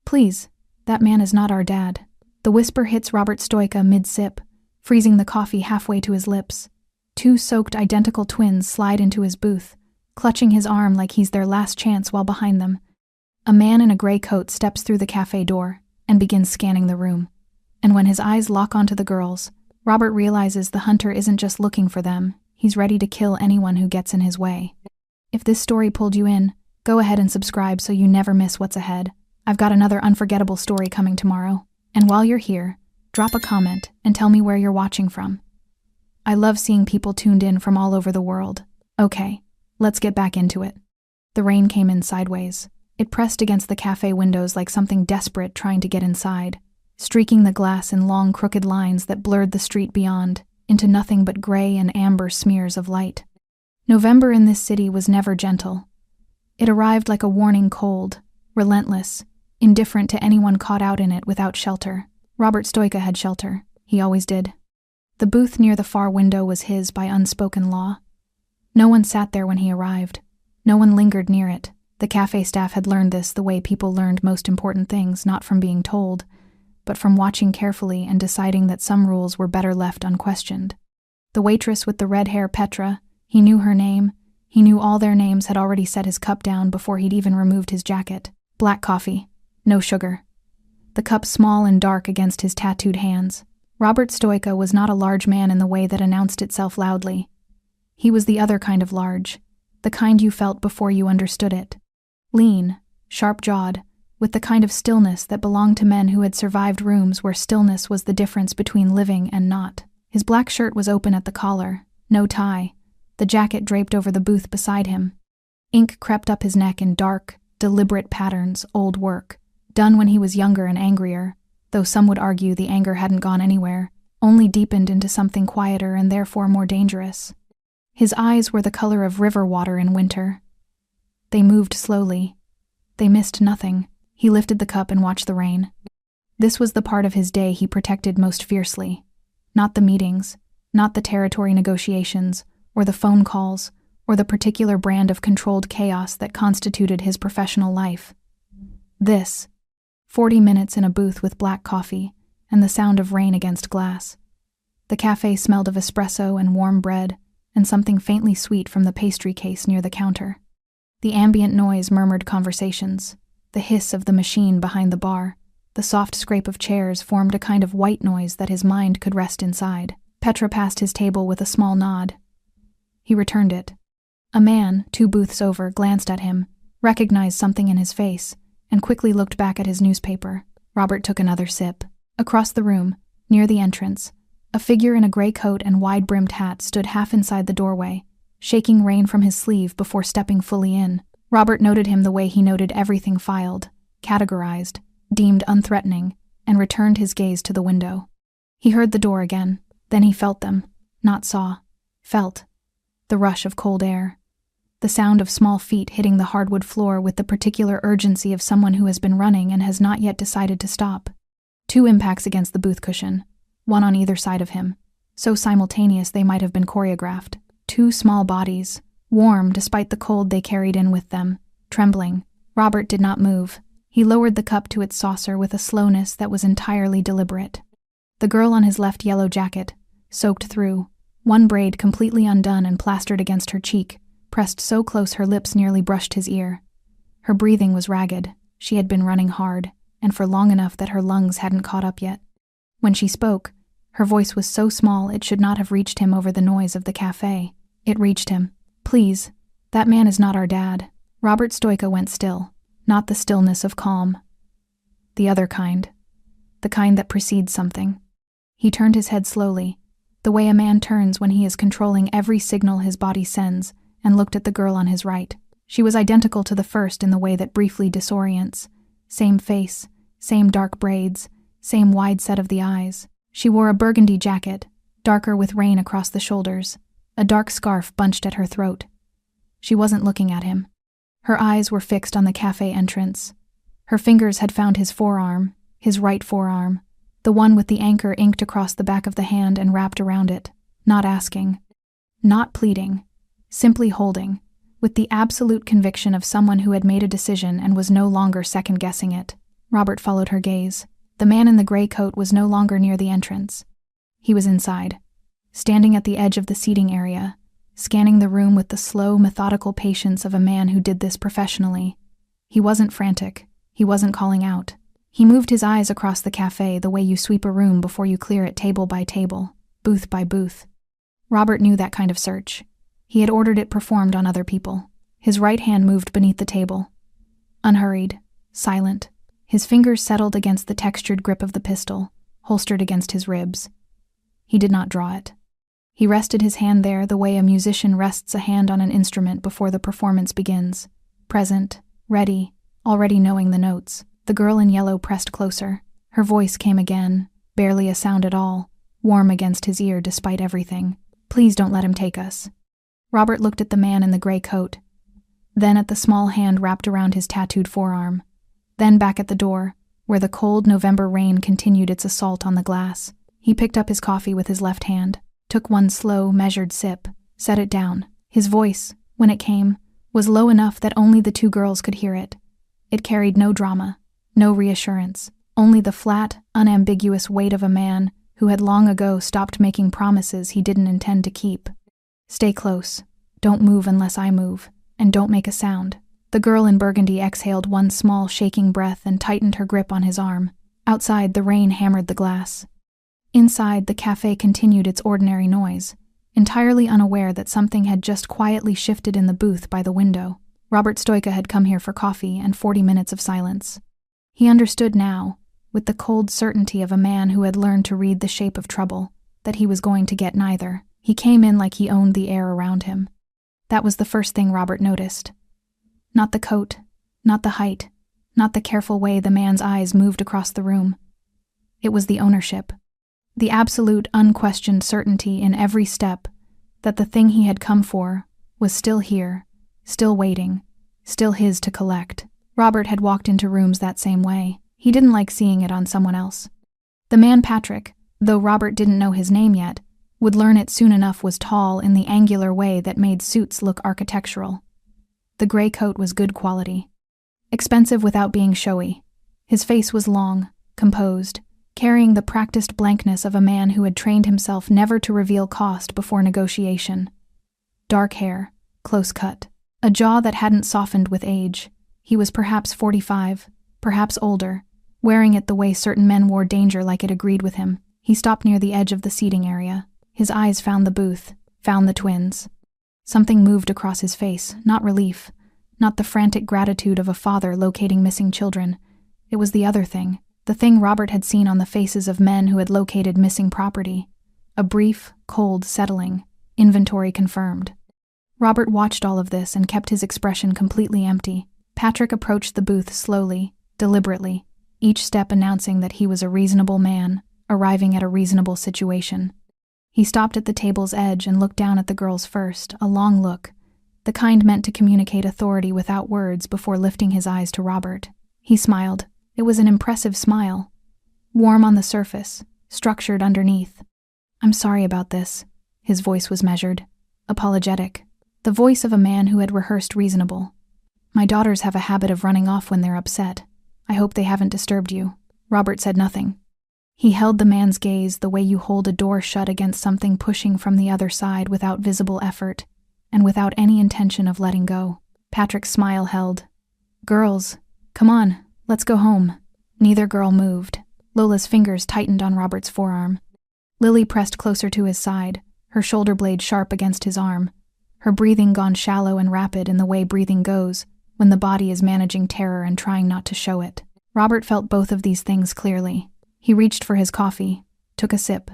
Please, that man is not our dad. The whisper hits Robert Stoica mid-sip, freezing the coffee halfway to his lips. Two soaked identical twins slide into his booth, clutching his arm like he's their last chance while behind them. A man in a gray coat steps through the cafe door and begins scanning the room. And when his eyes lock onto the girls, Robert realizes the hunter isn't just looking for them, he's ready to kill anyone who gets in his way. If this story pulled you in, go ahead and subscribe so you never miss what's ahead. I've got another unforgettable story coming tomorrow. And while you're here, drop a comment and tell me where you're watching from. I love seeing people tuned in from all over the world. Okay, let's get back into it. The rain came in sideways. It pressed against the cafe windows like something desperate trying to get inside, streaking the glass in long, crooked lines that blurred the street beyond into nothing but gray and amber smears of light. November in this city was never gentle. It arrived like a warning cold, relentless, indifferent to anyone caught out in it without shelter. Robert Stoica had shelter. He always did. The booth near the far window was his by unspoken law. No one sat there when he arrived. No one lingered near it. The cafe staff had learned this the way people learned most important things, not from being told, but from watching carefully and deciding that some rules were better left unquestioned. The waitress with the red hair, Petra, he knew her name. He knew all their names, had already set his cup down before he'd even removed his jacket. Black coffee. No sugar. The cup small and dark against his tattooed hands. Robert Stoica was not a large man in the way that announced itself loudly. He was the other kind of large, the kind you felt before you understood it. Lean, sharp-jawed, with the kind of stillness that belonged to men who had survived rooms where stillness was the difference between living and not. His black shirt was open at the collar, no tie, the jacket draped over the booth beside him. Ink crept up his neck in dark, deliberate patterns, old work, done when he was younger and angrier, though some would argue the anger hadn't gone anywhere, only deepened into something quieter and therefore more dangerous. His eyes were the color of river water in winter. They moved slowly. They missed nothing. He lifted the cup and watched the rain. This was the part of his day he protected most fiercely. Not the meetings, not the territory negotiations, or the phone calls, or the particular brand of controlled chaos that constituted his professional life. This, 40 minutes in a booth with black coffee, and the sound of rain against glass. The cafe smelled of espresso and warm bread, and something faintly sweet from the pastry case near the counter. The ambient noise murmured conversations. The hiss of the machine behind the bar, the soft scrape of chairs formed a kind of white noise that his mind could rest inside. Petra passed his table with a small nod. He returned it. A man, 2 booths over, glanced at him, recognized something in his face, and quickly looked back at his newspaper. Robert took another sip. Across the room, near the entrance, a figure in a gray coat and wide-brimmed hat stood half inside the doorway, shaking rain from his sleeve before stepping fully in. Robert noted him the way he noted everything filed, categorized, deemed unthreatening, and returned his gaze to the window. He heard the door again, then he felt them, not saw, felt. The rush of cold air. The sound of small feet hitting the hardwood floor with the particular urgency of someone who has been running and has not yet decided to stop. 2 impacts against the booth cushion, one on either side of him, so simultaneous they might have been choreographed. 2 small bodies, warm despite the cold they carried in with them, trembling. Robert did not move. He lowered the cup to its saucer with a slowness that was entirely deliberate. The girl on his left yellow jacket, soaked through, one braid completely undone and plastered against her cheek, pressed so close her lips nearly brushed his ear. Her breathing was ragged. She had been running hard, and for long enough that her lungs hadn't caught up yet. When she spoke, her voice was so small it should not have reached him over the noise of the cafe. It reached him. Please, that man is not our dad. Robert Stoica went still, not the stillness of calm. The other kind. The kind that precedes something. He turned his head slowly, the way a man turns when he is controlling every signal his body sends, and looked at the girl on his right. She was identical to the first in the way that briefly disorients. Same face, same dark braids, same wide set of the eyes. She wore a burgundy jacket, darker with rain across the shoulders, a dark scarf bunched at her throat. She wasn't looking at him. Her eyes were fixed on the cafe entrance. Her fingers had found his forearm, his right forearm, the one with the anchor inked across the back of the hand and wrapped around it, not asking, not pleading, simply holding, with the absolute conviction of someone who had made a decision and was no longer second-guessing it. Robert followed her gaze. The man in the gray coat was no longer near the entrance. He was inside, standing at the edge of the seating area, scanning the room with the slow, methodical patience of a man who did this professionally. He wasn't frantic. He wasn't calling out. He moved his eyes across the cafe the way you sweep a room before you clear it table by table, booth by booth. Robert knew that kind of search. He had ordered it performed on other people. His right hand moved beneath the table. Unhurried, silent. His fingers settled against the textured grip of the pistol, holstered against his ribs. He did not draw it. He rested his hand there the way a musician rests a hand on an instrument before the performance begins. Present, ready, already knowing the notes. The girl in yellow pressed closer. Her voice came again, barely a sound at all, warm against his ear despite everything. Please don't let him take us. Robert looked at the man in the gray coat, then at the small hand wrapped around his tattooed forearm, then back at the door, where the cold November rain continued its assault on the glass. He picked up his coffee with his left hand, took one slow, measured sip, set it down. His voice, when it came, was low enough that only the two girls could hear it. It carried no drama, no reassurance, only the flat, unambiguous weight of a man who had long ago stopped making promises he didn't intend to keep. Stay close. Don't move unless I move. And don't make a sound. The girl in burgundy exhaled one small, shaking breath and tightened her grip on his arm. Outside, the rain hammered the glass. Inside, the cafe continued its ordinary noise, entirely unaware that something had just quietly shifted in the booth by the window. Robert Stoica had come here for coffee and 40 minutes of silence. He understood now, with the cold certainty of a man who had learned to read the shape of trouble, that he was going to get neither. He came in like he owned the air around him. That was the first thing Robert noticed. Not the coat, not the height, not the careful way the man's eyes moved across the room. It was the ownership, the absolute, unquestioned certainty in every step that the thing he had come for was still here, still waiting, still his to collect. Robert had walked into rooms that same way. He didn't like seeing it on someone else. The man Patrick, though Robert didn't know his name yet, would learn it soon enough, was tall in the angular way that made suits look architectural. The gray coat was good quality. Expensive without being showy. His face was long, composed, carrying the practiced blankness of a man who had trained himself never to reveal cost before negotiation. Dark hair, close cut, a jaw that hadn't softened with age. He was perhaps 45, perhaps older, wearing it the way certain men wore danger like it agreed with him. He stopped near the edge of the seating area. His eyes found the booth, found the twins. Something moved across his face, not relief, not the frantic gratitude of a father locating missing children. It was the other thing, the thing Robert had seen on the faces of men who had located missing property. A brief, cold settling, inventory confirmed. Robert watched all of this and kept his expression completely empty. Patrick approached the booth slowly, deliberately, each step announcing that he was a reasonable man, arriving at a reasonable situation. He stopped at the table's edge and looked down at the girls first, a long look, the kind meant to communicate authority without words before lifting his eyes to Robert. He smiled. It was an impressive smile. Warm on the surface, structured underneath. I'm sorry about this. His voice was measured, apologetic, the voice of a man who had rehearsed reasonable. My daughters have a habit of running off when they're upset. I hope they haven't disturbed you. Robert said nothing. He held the man's gaze the way you hold a door shut against something pushing from the other side without visible effort, and without any intention of letting go. Patrick's smile held. Girls, come on, let's go home. Neither girl moved. Lola's fingers tightened on Robert's forearm. Lily pressed closer to his side, her shoulder blade sharp against his arm, her breathing gone shallow and rapid in the way breathing goes when the body is managing terror and trying not to show it. Robert felt both of these things clearly. He reached for his coffee, took a sip,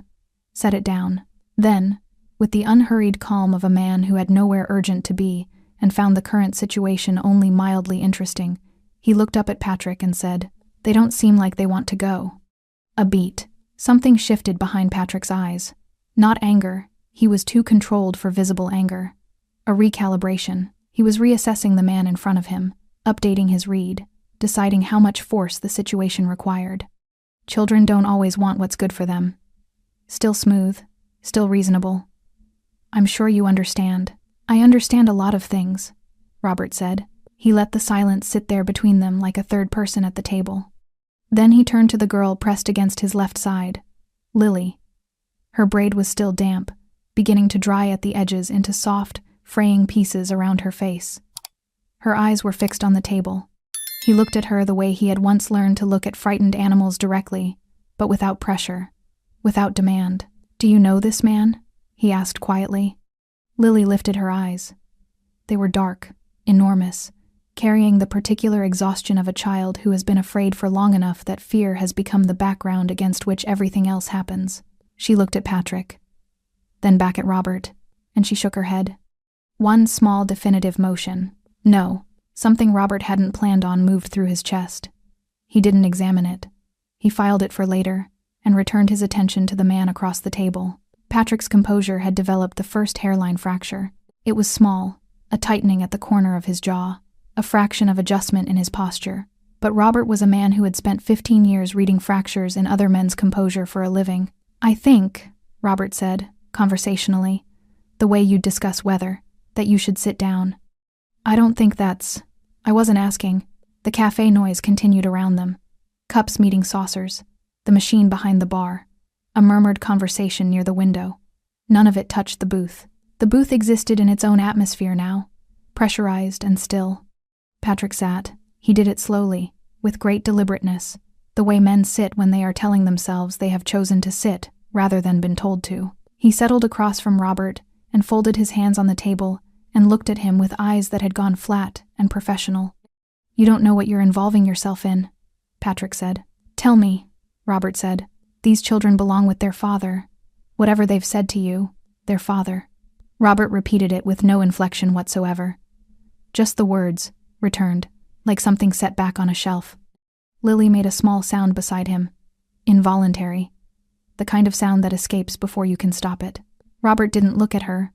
set it down. Then, with the unhurried calm of a man who had nowhere urgent to be and found the current situation only mildly interesting, he looked up at Patrick and said, "They don't seem like they want to go." A beat. Something shifted behind Patrick's eyes. Not anger. He was too controlled for visible anger. A recalibration. He was reassessing the man in front of him, updating his read, deciding how much force the situation required. Children don't always want what's good for them. Still smooth, still reasonable. I'm sure you understand. I understand a lot of things, Robert said. He let the silence sit there between them like a third person at the table. Then he turned to the girl pressed against his left side. Lily. Her braid was still damp, beginning to dry at the edges into soft, fraying pieces around her face. Her eyes were fixed on the table. He looked at her the way he had once learned to look at frightened animals directly, but without pressure, without demand. "Do you know this man?" he asked quietly. Lily lifted her eyes. They were dark, enormous, carrying the particular exhaustion of a child who has been afraid for long enough that fear has become the background against which everything else happens. She looked at Patrick, then back at Robert, and she shook her head. One small definitive motion. No. Something Robert hadn't planned on moved through his chest. He didn't examine it. He filed it for later, and returned his attention to the man across the table. Patrick's composure had developed the first hairline fracture. It was small, a tightening at the corner of his jaw, a fraction of adjustment in his posture. But Robert was a man who had spent 15 years reading fractures in other men's composure for a living. "I think," Robert said, conversationally, "the way you discuss weather, that you should sit down." "I don't think that's—" I wasn't asking. The cafe noise continued around them. Cups meeting saucers, the machine behind the bar, a murmured conversation near the window. None of it touched the booth. The booth existed in its own atmosphere now, pressurized and still. Patrick sat. He did it slowly, with great deliberateness, the way men sit when they are telling themselves they have chosen to sit rather than been told to. He settled across from Robert and folded his hands on the table and looked at him with eyes that had gone flat and professional. "You don't know what you're involving yourself in," Patrick said. "Tell me," Robert said. "These children belong with their father. Whatever they've said to you, their father." Robert repeated it with no inflection whatsoever. "Just the words," returned, like something set back on a shelf. Lily made a small sound beside him. Involuntary. The kind of sound that escapes before you can stop it. Robert didn't look at her,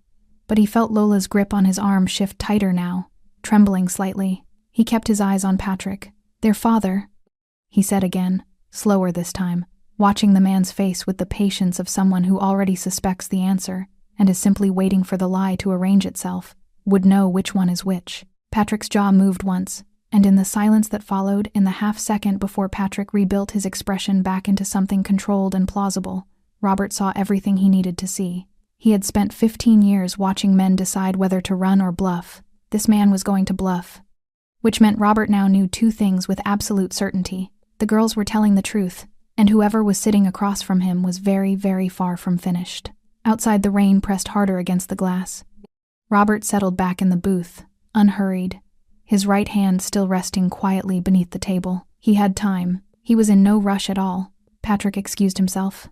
but he felt Lola's grip on his arm shift tighter now, trembling slightly. He kept his eyes on Patrick. "Their father," he said again, slower this time, watching the man's face with the patience of someone who already suspects the answer and is simply waiting for the lie to arrange itself, would know which one is which. Patrick's jaw moved once, and in the silence that followed, in the half-second before Patrick rebuilt his expression back into something controlled and plausible, Robert saw everything he needed to see. He had spent 15 years watching men decide whether to run or bluff. This man was going to bluff. Which meant Robert now knew two things with absolute certainty. The girls were telling the truth, and whoever was sitting across from him was very, very far from finished. Outside, the rain pressed harder against the glass. Robert settled back in the booth, unhurried, his right hand still resting quietly beneath the table. He had time. He was in no rush at all. Patrick excused himself.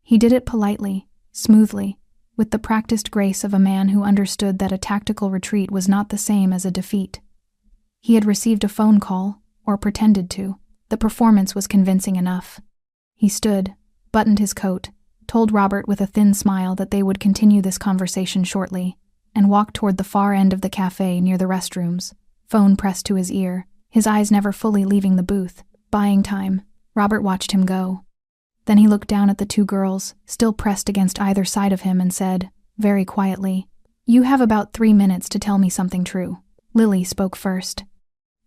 He did it politely, smoothly, with the practiced grace of a man who understood that a tactical retreat was not the same as a defeat. He had received a phone call, or pretended to. The performance was convincing enough. He stood, buttoned his coat, told Robert with a thin smile that they would continue this conversation shortly, and walked toward the far end of the cafe near the restrooms, phone pressed to his ear, his eyes never fully leaving the booth. Buying time. Robert watched him go. Then he looked down at the two girls, still pressed against either side of him, and said, very quietly, "You have about 3 minutes to tell me something true." Lily spoke first.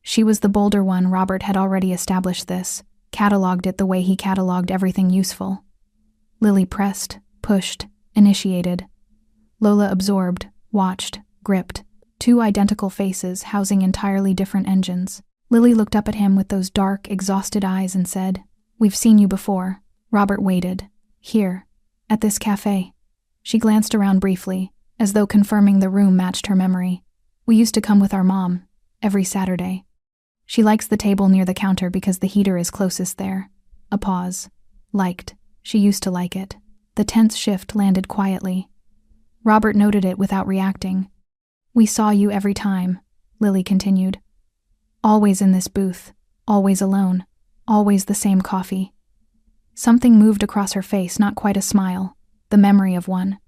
She was the bolder one. Robert had already established this, catalogued it the way he catalogued everything useful. Lily pressed, pushed, initiated. Lola absorbed, watched, gripped. Two identical faces housing entirely different engines. Lily looked up at him with those dark, exhausted eyes and said, "We've seen you before." Robert waited. "Here, at this cafe." She glanced around briefly, as though confirming the room matched her memory. "We used to come with our mom, every Saturday. She likes the table near the counter because the heater is closest there." A pause. Liked. She used to like it. The tense shift landed quietly. Robert noted it without reacting. "We saw you every time," Lily continued. "Always in this booth, always alone, always the same coffee." Something moved across her face, not quite a smile, the memory of one.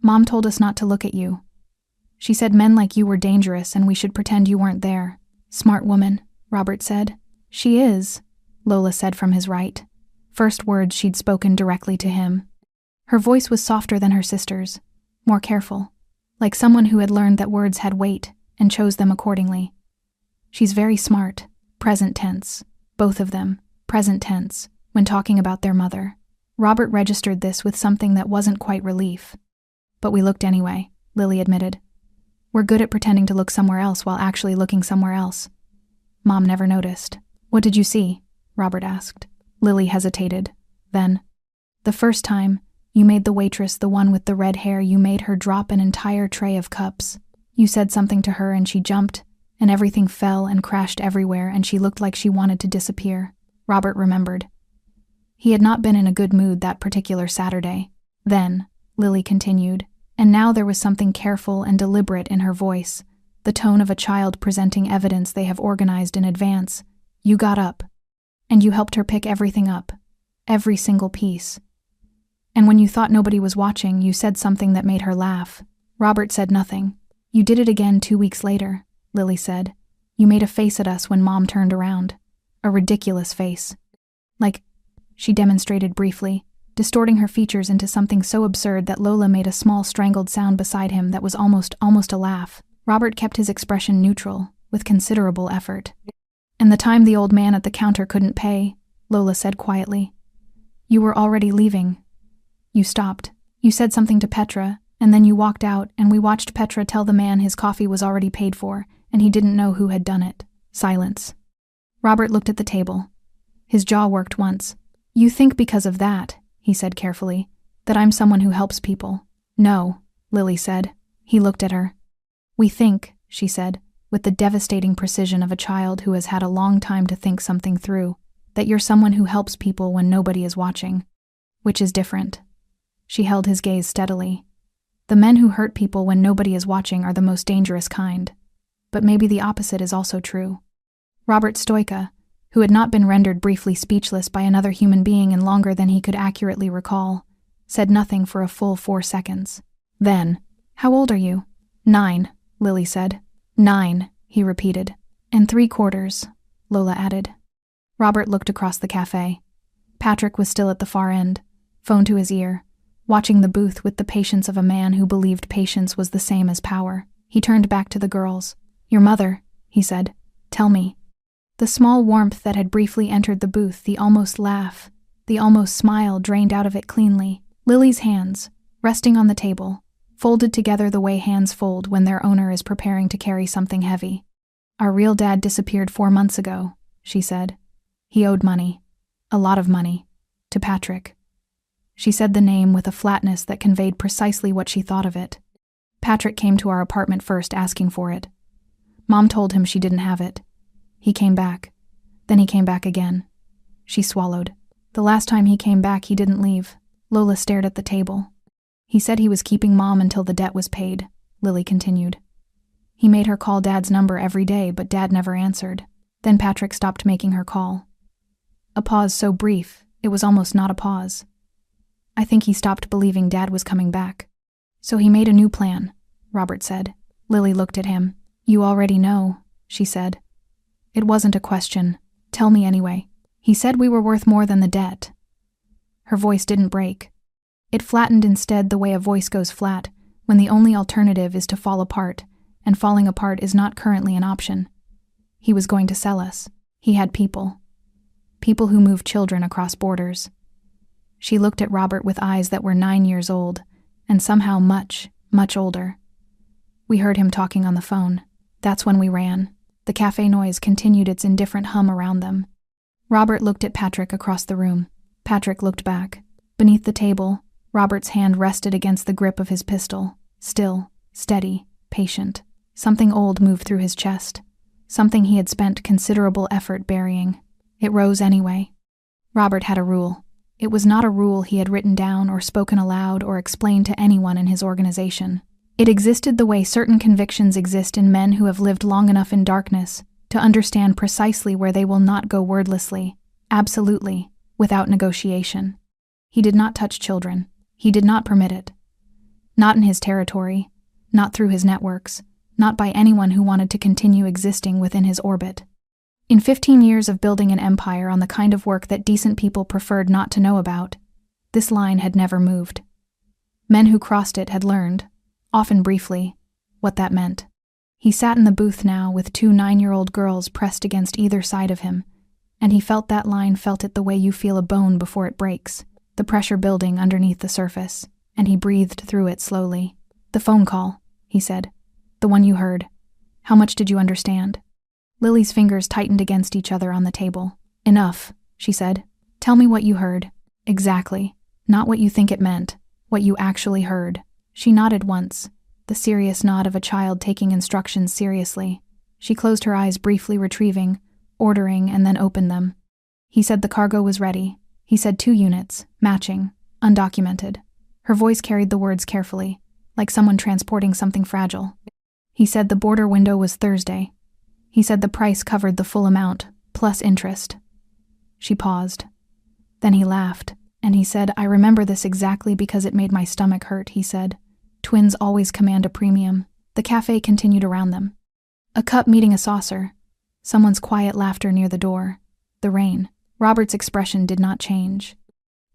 "Mom told us not to look at you. She said men like you were dangerous and we should pretend you weren't there." "Smart woman," Robert said. "She is," Lola said from his right. First words she'd spoken directly to him. Her voice was softer than her sister's, more careful, like someone who had learned that words had weight and chose them accordingly. "She's very smart," present tense, both of them, present tense, when talking about their mother. Robert registered this with something that wasn't quite relief. But we looked anyway, Lily admitted. We're good at pretending to look somewhere else while actually looking somewhere else. Mom never noticed. What did you see? Robert asked. Lily hesitated. Then, the first time, you made the waitress, the one with the red hair, you made her drop an entire tray of cups. You said something to her and she jumped, and everything fell and crashed everywhere, and she looked like she wanted to disappear. Robert remembered. He had not been in a good mood that particular Saturday. Then, Lily continued, and now there was something careful and deliberate in her voice, the tone of a child presenting evidence they have organized in advance. You got up, and you helped her pick everything up, every single piece. And when you thought nobody was watching, you said something that made her laugh. Robert said nothing. You did it again 2 weeks later, Lily said. You made a face at us when Mom turned around. A ridiculous face. Like, she demonstrated briefly, distorting her features into something so absurd that Lola made a small strangled sound beside him that was almost a laugh. Robert kept his expression neutral, with considerable effort. And the time the old man at the counter couldn't pay, Lola said quietly. You were already leaving. You stopped. You said something to Petra, and then you walked out, and we watched Petra tell the man his coffee was already paid for, and he didn't know who had done it. Silence. Robert looked at the table. His jaw worked once. You think because of that, he said carefully, that I'm someone who helps people. No, Lily said. He looked at her. We think, she said, with the devastating precision of a child who has had a long time to think something through, that you're someone who helps people when nobody is watching. Which is different. She held his gaze steadily. The men who hurt people when nobody is watching are the most dangerous kind. But maybe the opposite is also true. Robert Stoica, who had not been rendered briefly speechless by another human being in longer than he could accurately recall, said nothing for a full 4 seconds. Then, how old are you? 9, Lily said. 9, he repeated. And 3/4, Lola added. Robert looked across the cafe. Patrick was still at the far end, phone to his ear, watching the booth with the patience of a man who believed patience was the same as power. He turned back to the girls. Your mother, he said. Tell me. The small warmth that had briefly entered the booth, the almost laugh, the almost smile drained out of it cleanly. Lily's hands, resting on the table, folded together the way hands fold when their owner is preparing to carry something heavy. Our real dad disappeared 4 months ago, she said. He owed money. A lot of money. To Patrick. She said the name with a flatness that conveyed precisely what she thought of it. Patrick came to our apartment first asking for it. Mom told him she didn't have it. He came back. Then he came back again. She swallowed. The last time he came back, he didn't leave. Lola stared at the table. He said he was keeping Mom until the debt was paid, Lily continued. He made her call Dad's number every day, but Dad never answered. Then Patrick stopped making her call. A pause so brief, it was almost not a pause. I think he stopped believing Dad was coming back. So he made a new plan, Robert said. Lily looked at him. You already know, she said. It wasn't a question. Tell me anyway. He said we were worth more than the debt. Her voice didn't break. It flattened instead the way a voice goes flat when the only alternative is to fall apart, and falling apart is not currently an option. He was going to sell us. He had people. People who move children across borders. She looked at Robert with eyes that were 9 years old, and somehow much, much older. We heard him talking on the phone. That's when we ran. The cafe noise continued its indifferent hum around them. Robert looked at Patrick across the room. Patrick looked back. Beneath the table, Robert's hand rested against the grip of his pistol. Still, steady, patient. Something old moved through his chest. Something he had spent considerable effort burying. It rose anyway. Robert had a rule. It was not a rule he had written down or spoken aloud or explained to anyone in his organization. It existed the way certain convictions exist in men who have lived long enough in darkness to understand precisely where they will not go wordlessly, absolutely, without negotiation. He did not touch children. He did not permit it. Not in his territory, not through his networks, not by anyone who wanted to continue existing within his orbit. In 15 years of building an empire on the kind of work that decent people preferred not to know about, this line had never moved. Men who crossed it had learned, often briefly, what that meant. He sat in the booth now with 2 9-year-old girls pressed against either side of him, And he felt that line, felt it the way you feel a bone before it breaks, the pressure building underneath the surface, and he breathed through it slowly. "The phone call," he said. "The one you heard. How much did you understand?" Lily's fingers tightened against each other on the table. "Enough," she said. "Tell me what you heard. Exactly. Not what you think it meant. What you actually heard." She nodded once, the serious nod of a child taking instructions seriously. She closed her eyes briefly, retrieving, ordering, and then opened them. "He said the cargo was ready. He said 2 units, matching, undocumented." Her voice carried the words carefully, like someone transporting something fragile. "He said the border window was Thursday. He said the price covered the full amount, plus interest." She paused. Then he laughed, and he said, "I remember this exactly because it made my stomach hurt," he said. "Twins always command a premium." The cafe continued around them. A cup meeting a saucer. Someone's quiet laughter near the door. The rain. Robert's expression did not change.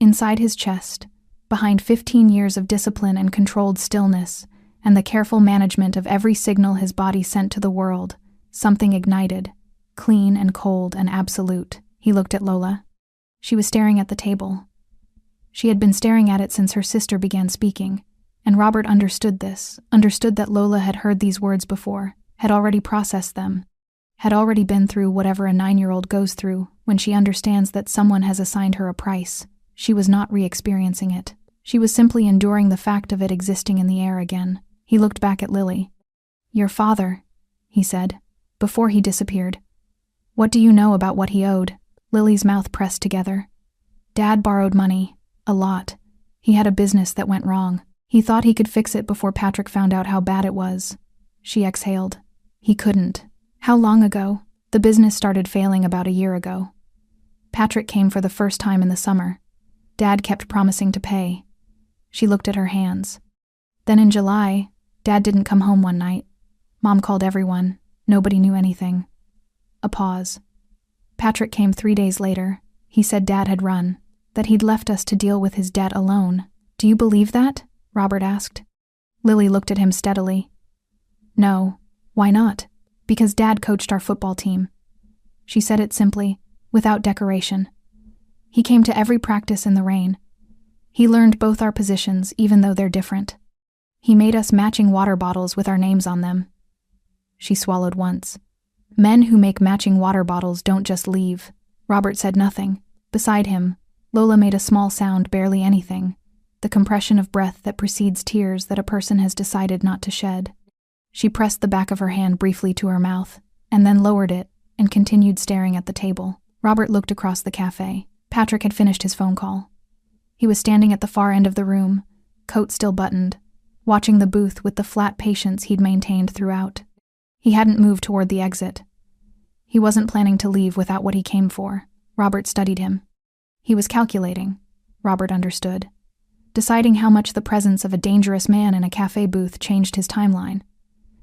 Inside his chest, behind 15 years of discipline and controlled stillness, and the careful management of every signal his body sent to the world, something ignited, clean and cold and absolute. He looked at Lola. She was staring at the table. She had been staring at it since her sister began speaking, and Robert understood this, understood that Lola had heard these words before, had already processed them, had already been through whatever a 9-year-old goes through when she understands that someone has assigned her a price. She was not re-experiencing it. She was simply enduring the fact of it existing in the air again. He looked back at Lily. "Your father," he said, before he disappeared. "What do you know about what he owed?" Lily's mouth pressed together. "Dad borrowed money. A lot. He had a business that went wrong. He thought he could fix it before Patrick found out how bad it was." She exhaled. "He couldn't." "How long ago?" "The business started failing about a year ago. Patrick came for the first time in the summer. Dad kept promising to pay." She looked at her hands. "Then in July, Dad didn't come home one night. Mom called everyone. Nobody knew anything." A pause. "Patrick came 3 days later. He said Dad had run, that he'd left us to deal with his debt alone." "Do you believe that?" Robert asked. Lily looked at him steadily. "No. Why not?" "Because Dad coached our football team." She said it simply, without decoration. "He came to every practice in the rain. He learned both our positions, even though they're different. He made us matching water bottles with our names on them." She swallowed once. "Men who make matching water bottles don't just leave." Robert said nothing. Beside him, Lola made a small sound, barely anything, the compression of breath that precedes tears that a person has decided not to shed. She pressed the back of her hand briefly to her mouth, and then lowered it and continued staring at the table. Robert looked across the cafe. Patrick had finished his phone call. He was standing at the far end of the room, coat still buttoned, watching the booth with the flat patience he'd maintained throughout. He hadn't moved toward the exit. He wasn't planning to leave without what he came for. Robert studied him. He was calculating, Robert understood, deciding how much the presence of a dangerous man in a cafe booth changed his timeline,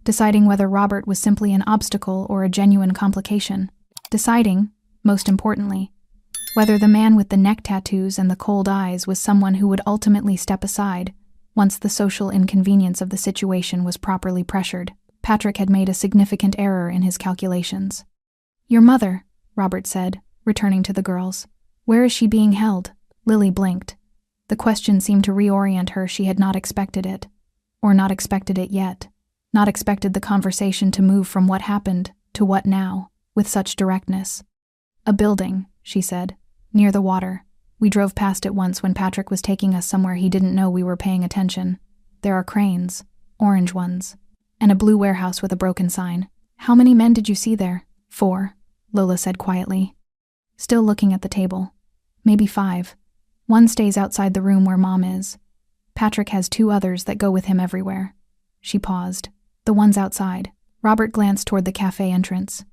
deciding whether Robert was simply an obstacle or a genuine complication, deciding, most importantly, whether the man with the neck tattoos and the cold eyes was someone who would ultimately step aside once the social inconvenience of the situation was properly pressured. Patrick had made a significant error in his calculations. "Your mother," Robert said, returning to the girls. "Where is she being held?" Lily blinked. The question seemed to reorient her. She had not expected it, or not expected it yet, not expected the conversation to move from what happened to what now, with such directness. "A building," she said, "near the water. We drove past it once when Patrick was taking us somewhere he didn't know we were paying attention. There are cranes, orange ones, and a blue warehouse with a broken sign." "How many men did you see there?" "4, Lola said quietly, still looking at the table. "Maybe 5. One stays outside the room where Mom is. Patrick has 2 others that go with him everywhere." She paused. "The ones outside." Robert glanced toward the cafe entrance.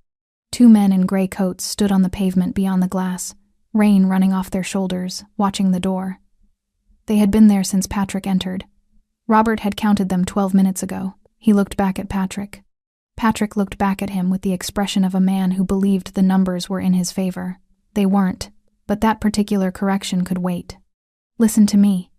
2 men in gray coats stood on the pavement beyond the glass, rain running off their shoulders, watching the door. They had been there since Patrick entered. Robert had counted them 12 minutes ago. He looked back at Patrick. Patrick looked back at him with the expression of a man who believed the numbers were in his favor. They weren't, but that particular correction could wait. "Listen to me,"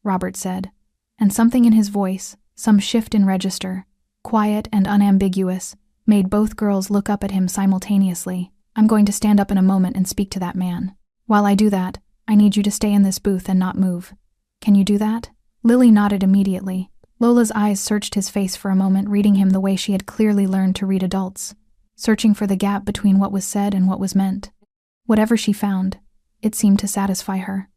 Robert said, and something in his voice, some shift in register, quiet and unambiguous, made both girls look up at him simultaneously. I'm going to stand up in a moment and speak to that man. While I do that, I need you to stay in this booth and not move. Can you do that?" Lily nodded immediately. Lola's eyes searched his face for a moment, reading him the way she had clearly learned to read adults, searching for the gap between what was said and what was meant. Whatever she found, it seemed to satisfy her.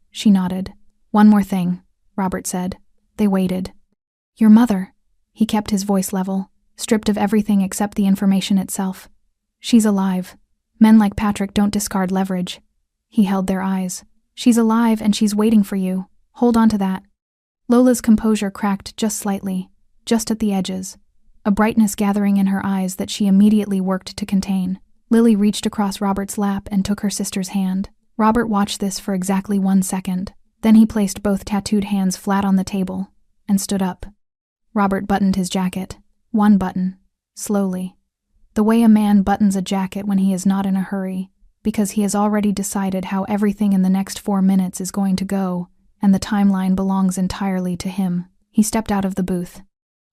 She nodded. "One more thing," Robert said. They waited. "Your mother." He kept his voice level, stripped of everything except the information itself. "She's alive. Men like Patrick don't discard leverage." He held their eyes. "She's alive and she's waiting for you. Hold on to that." Lola's composure cracked just slightly, just at the edges, a brightness gathering in her eyes that she immediately worked to contain. Lily reached across Robert's lap and took her sister's hand. Robert watched this for exactly 1 second. Then he placed both tattooed hands flat on the table and stood up. Robert buttoned his jacket. One button, slowly. The way a man buttons a jacket when he is not in a hurry, because he has already decided how everything in the next 4 minutes is going to go, and the timeline belongs entirely to him. He stepped out of the booth.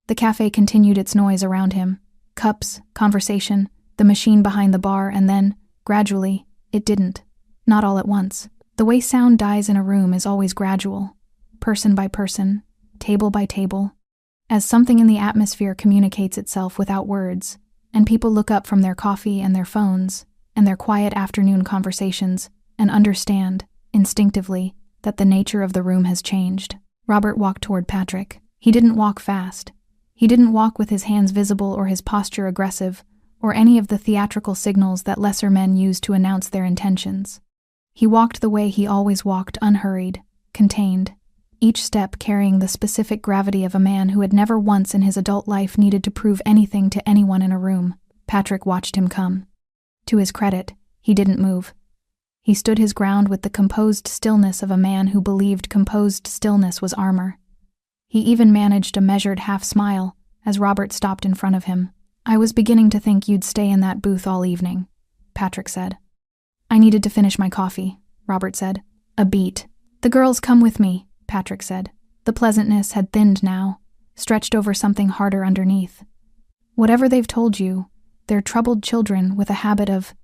The cafe continued its noise around him. Cups, conversation, the machine behind the bar, and then, gradually, it didn't. Not all at once. The way sound dies in a room is always gradual, person by person, table by table, as something in the atmosphere communicates itself without words, and people look up from their coffee and their phones and their quiet afternoon conversations and understand, instinctively, that the nature of the room has changed. Robert walked toward Patrick. He didn't walk fast. He didn't walk with his hands visible or his posture aggressive, or any of the theatrical signals that lesser men use to announce their intentions. He walked the way he always walked, unhurried, contained, each step carrying the specific gravity of a man who had never once in his adult life needed to prove anything to anyone in a room. Patrick watched him come. To his credit, he didn't move. He stood his ground with the composed stillness of a man who believed composed stillness was armor. He even managed a measured half-smile as Robert stopped in front of him. "I was beginning to think you'd stay in that booth all evening," Patrick said. "I needed to finish my coffee," Robert said. "A beat." "The girls come with me," Patrick said. The pleasantness had thinned now, stretched over something harder underneath. "Whatever they've told you, they're troubled children with a habit of—"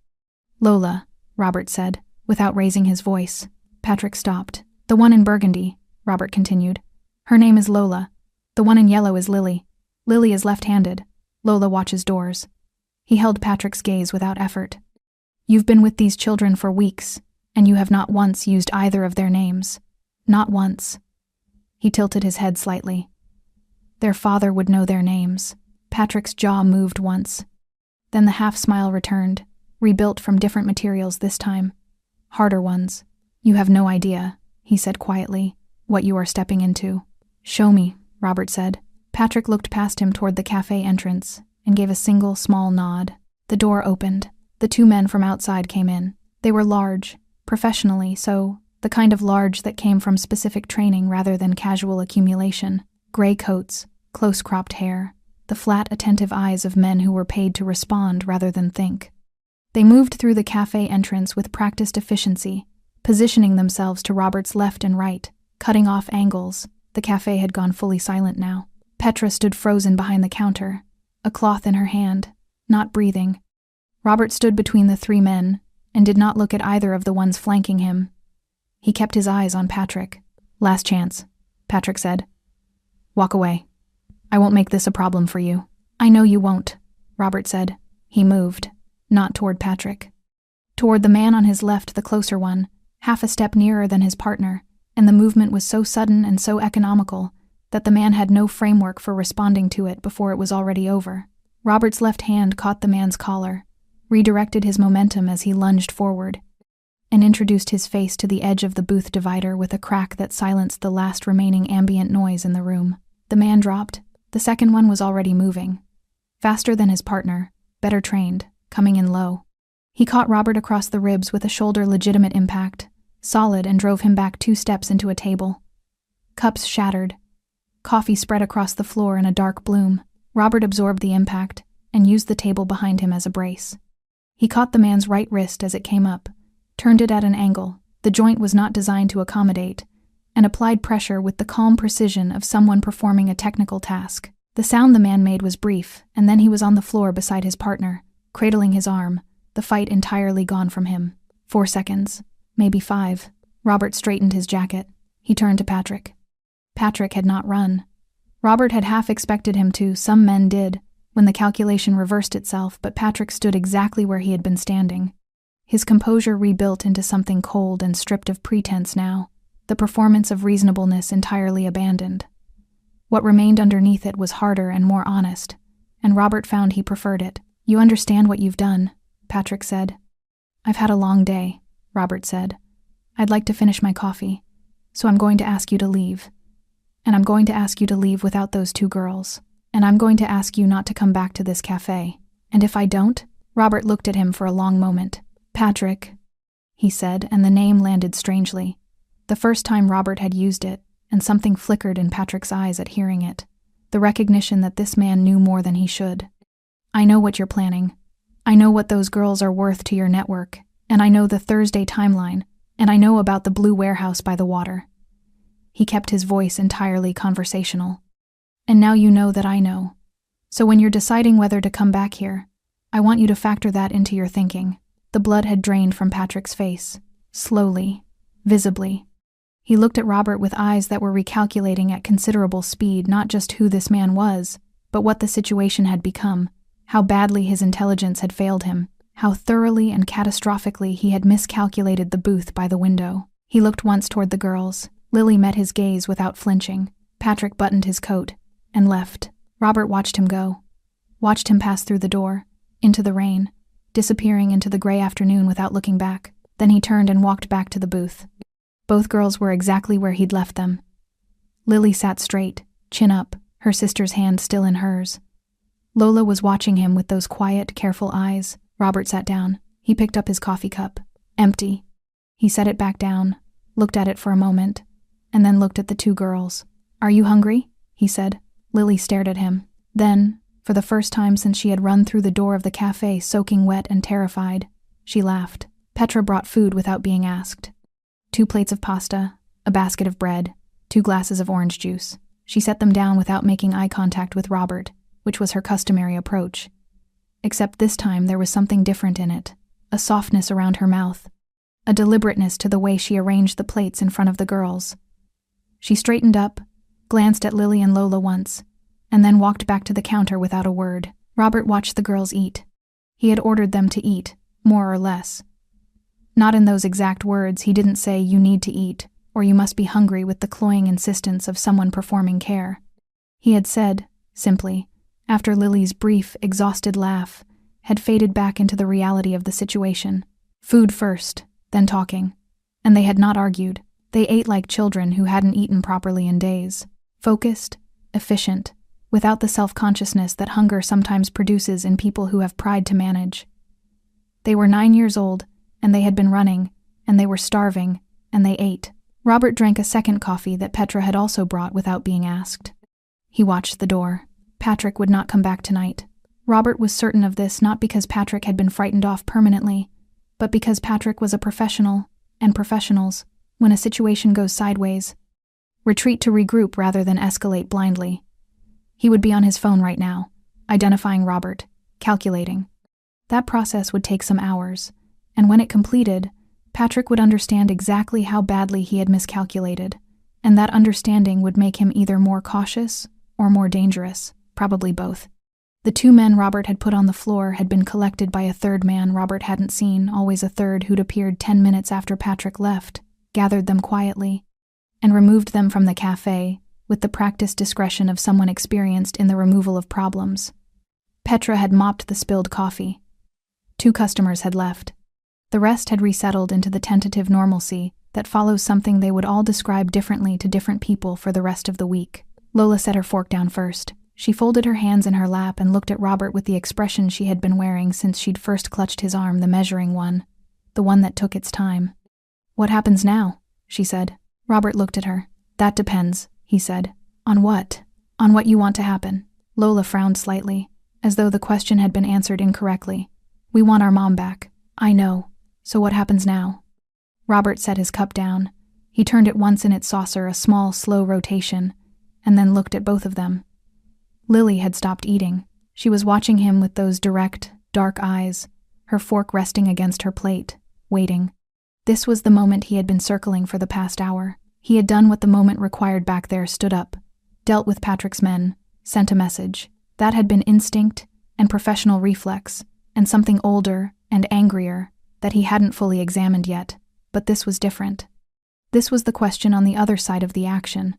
"Lola," Robert said, without raising his voice. Patrick stopped. "The one in burgundy," Robert continued. "Her name is Lola. The one in yellow is Lily. Lily is left-handed. Lola watches doors." He held Patrick's gaze without effort. "You've been with these children for weeks, and you have not once used either of their names. Not once." He tilted his head slightly. "Their father would know their names." Patrick's jaw moved once. Then the half-smile returned, rebuilt from different materials this time. "Harder ones. You have no idea," he said quietly, "what you are stepping into." "Show me," Robert said. Patrick looked past him toward the cafe entrance and gave a single small nod. The door opened. The 2 men from outside came in. They were large, professionally so, the kind of large that came from specific training rather than casual accumulation. Gray coats, close-cropped hair, the flat, attentive eyes of men who were paid to respond rather than think. They moved through the cafe entrance with practiced efficiency, positioning themselves to Robert's left and right, cutting off angles. The cafe had gone fully silent now. Petra stood frozen behind the counter, a cloth in her hand, not breathing. Robert stood between the 3 men and did not look at either of the ones flanking him. He kept his eyes on Patrick. "Last chance," Patrick said. "Walk away. I won't make this a problem for you." "I know you won't," Robert said. He moved, not toward Patrick. Toward the man on his left, the closer one, half a step nearer than his partner, and the movement was so sudden and so economical that the man had no framework for responding to it before it was already over. Robert's left hand caught the man's collar, redirected his momentum as he lunged forward, and introduced his face to the edge of the booth divider with a crack that silenced the last remaining ambient noise in the room. The man dropped. The second one was already moving. Faster than his partner, better trained, coming in low. He caught Robert across the ribs with a shoulder-legitimate impact, solid, and drove him back 2 steps into a table. Cups shattered. Coffee spread across the floor in a dark bloom. Robert absorbed the impact and used the table behind him as a brace. He caught the man's right wrist as it came up, turned it at an angle the joint was not designed to accommodate, and applied pressure with the calm precision of someone performing a technical task. The sound the man made was brief, and then he was on the floor beside his partner, cradling his arm, the fight entirely gone from him. 4 seconds, maybe 5. Robert straightened his jacket. He turned to Patrick. Patrick had not run. Robert had half expected him to, some men did, when the calculation reversed itself, but Patrick stood exactly where he had been standing. His composure rebuilt into something cold and stripped of pretense now, the performance of reasonableness entirely abandoned. What remained underneath it was harder and more honest, and Robert found he preferred it. "You understand what you've done," Patrick said. "I've had a long day," Robert said. "I'd like to finish my coffee, so I'm going to ask you to leave. And I'm going to ask you to leave without those 2 girls. And I'm going to ask you not to come back to this cafe. And if I don't..." Robert looked at him for a long moment. "Patrick," he said, and the name landed strangely. The first time Robert had used it, and something flickered in Patrick's eyes at hearing it. The recognition that this man knew more than he should. "I know what you're planning. I know what those girls are worth to your network, and I know the Thursday timeline, and I know about the blue warehouse by the water." He kept his voice entirely conversational. "And now you know that I know. So when you're deciding whether to come back here, I want you to factor that into your thinking." The blood had drained from Patrick's face, slowly, visibly. He looked at Robert with eyes that were recalculating at considerable speed not just who this man was, but what the situation had become, how badly his intelligence had failed him, how thoroughly and catastrophically he had miscalculated the booth by the window. He looked once toward the girls. Lily met his gaze without flinching. Patrick buttoned his coat and left. Robert watched him go, watched him pass through the door, into the rain, disappearing into the gray afternoon without looking back. Then he turned and walked back to the booth. Both girls were exactly where he'd left them. Lily sat straight, chin up, her sister's hand still in hers. Lola was watching him with those quiet, careful eyes. Robert sat down. He picked up his coffee cup. Empty. He set it back down, looked at it for a moment, and then looked at the 2 girls. "Are you hungry?" he said. Lily stared at him. Then, for the first time since she had run through the door of the cafe soaking wet and terrified, she laughed. Petra brought food without being asked. 2 plates of pasta, a basket of bread, 2 glasses of orange juice. She set them down without making eye contact with Robert, which was her customary approach. Except this time there was something different in it, a softness around her mouth, a deliberateness to the way she arranged the plates in front of the girls. She straightened up, glanced at Lily and Lola once, and then walked back to the counter without a word. Robert watched the girls eat. He had ordered them to eat, more or less. Not in those exact words. He didn't say, "You need to eat," or "You must be hungry," with the cloying insistence of someone performing care. He had said, simply, after Lily's brief, exhausted laugh had faded back into the reality of the situation, "Food first, then talking." And they had not argued. They ate like children who hadn't eaten properly in days. Focused, efficient, without the self-consciousness that hunger sometimes produces in people who have pride to manage. They were 9 years old, and they had been running, and they were starving, and they ate. Robert drank a second coffee that Petra had also brought without being asked. He watched the door. Patrick would not come back tonight. Robert was certain of this not because Patrick had been frightened off permanently, but because Patrick was a professional, and professionals, when a situation goes sideways, retreat to regroup rather than escalate blindly. He would be on his phone right now, identifying Robert, calculating. That process would take some hours, and when it completed, Patrick would understand exactly how badly he had miscalculated, and that understanding would make him either more cautious or more dangerous, probably both. The 2 men Robert had put on the floor had been collected by a 3rd man Robert hadn't seen, always a 3rd who'd appeared 10 minutes after Patrick left, gathered them quietly, and removed them from the cafe with the practiced discretion of someone experienced in the removal of problems. Petra had mopped the spilled coffee. 2 customers had left. The rest had resettled into the tentative normalcy that follows something they would all describe differently to different people for the rest of the week. Lola set her fork down first. She folded her hands in her lap and looked at Robert with the expression she had been wearing since she'd first clutched his arm, the measuring one, the one that took its time. "What happens now?" she said. Robert looked at her. "That depends," he said. "On what?" "On what you want to happen." Lola frowned slightly, as though the question had been answered incorrectly. "We want our mom back." "I know. So what happens now?" Robert set his cup down. He turned it once in its saucer, a small, slow rotation, and then looked at both of them. Lily had stopped eating. She was watching him with those direct, dark eyes, her fork resting against her plate, waiting. This was the moment he had been circling for the past hour. He had done what the moment required back there, stood up, dealt with Patrick's men, sent a message. That had been instinct and professional reflex, and something older and angrier that he hadn't fully examined yet. But this was different. This was the question on the other side of the action,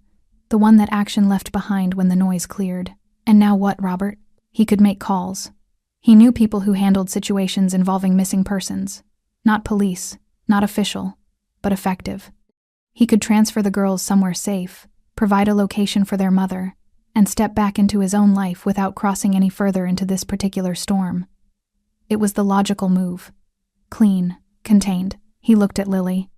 the one that action left behind when the noise cleared. And now what, Robert? He could make calls. He knew people who handled situations involving missing persons. Not police, not official, but effective. He could transfer the girls somewhere safe, provide a location for their mother, and step back into his own life without crossing any further into this particular storm. It was the logical move. Clean, contained. He looked at Lily.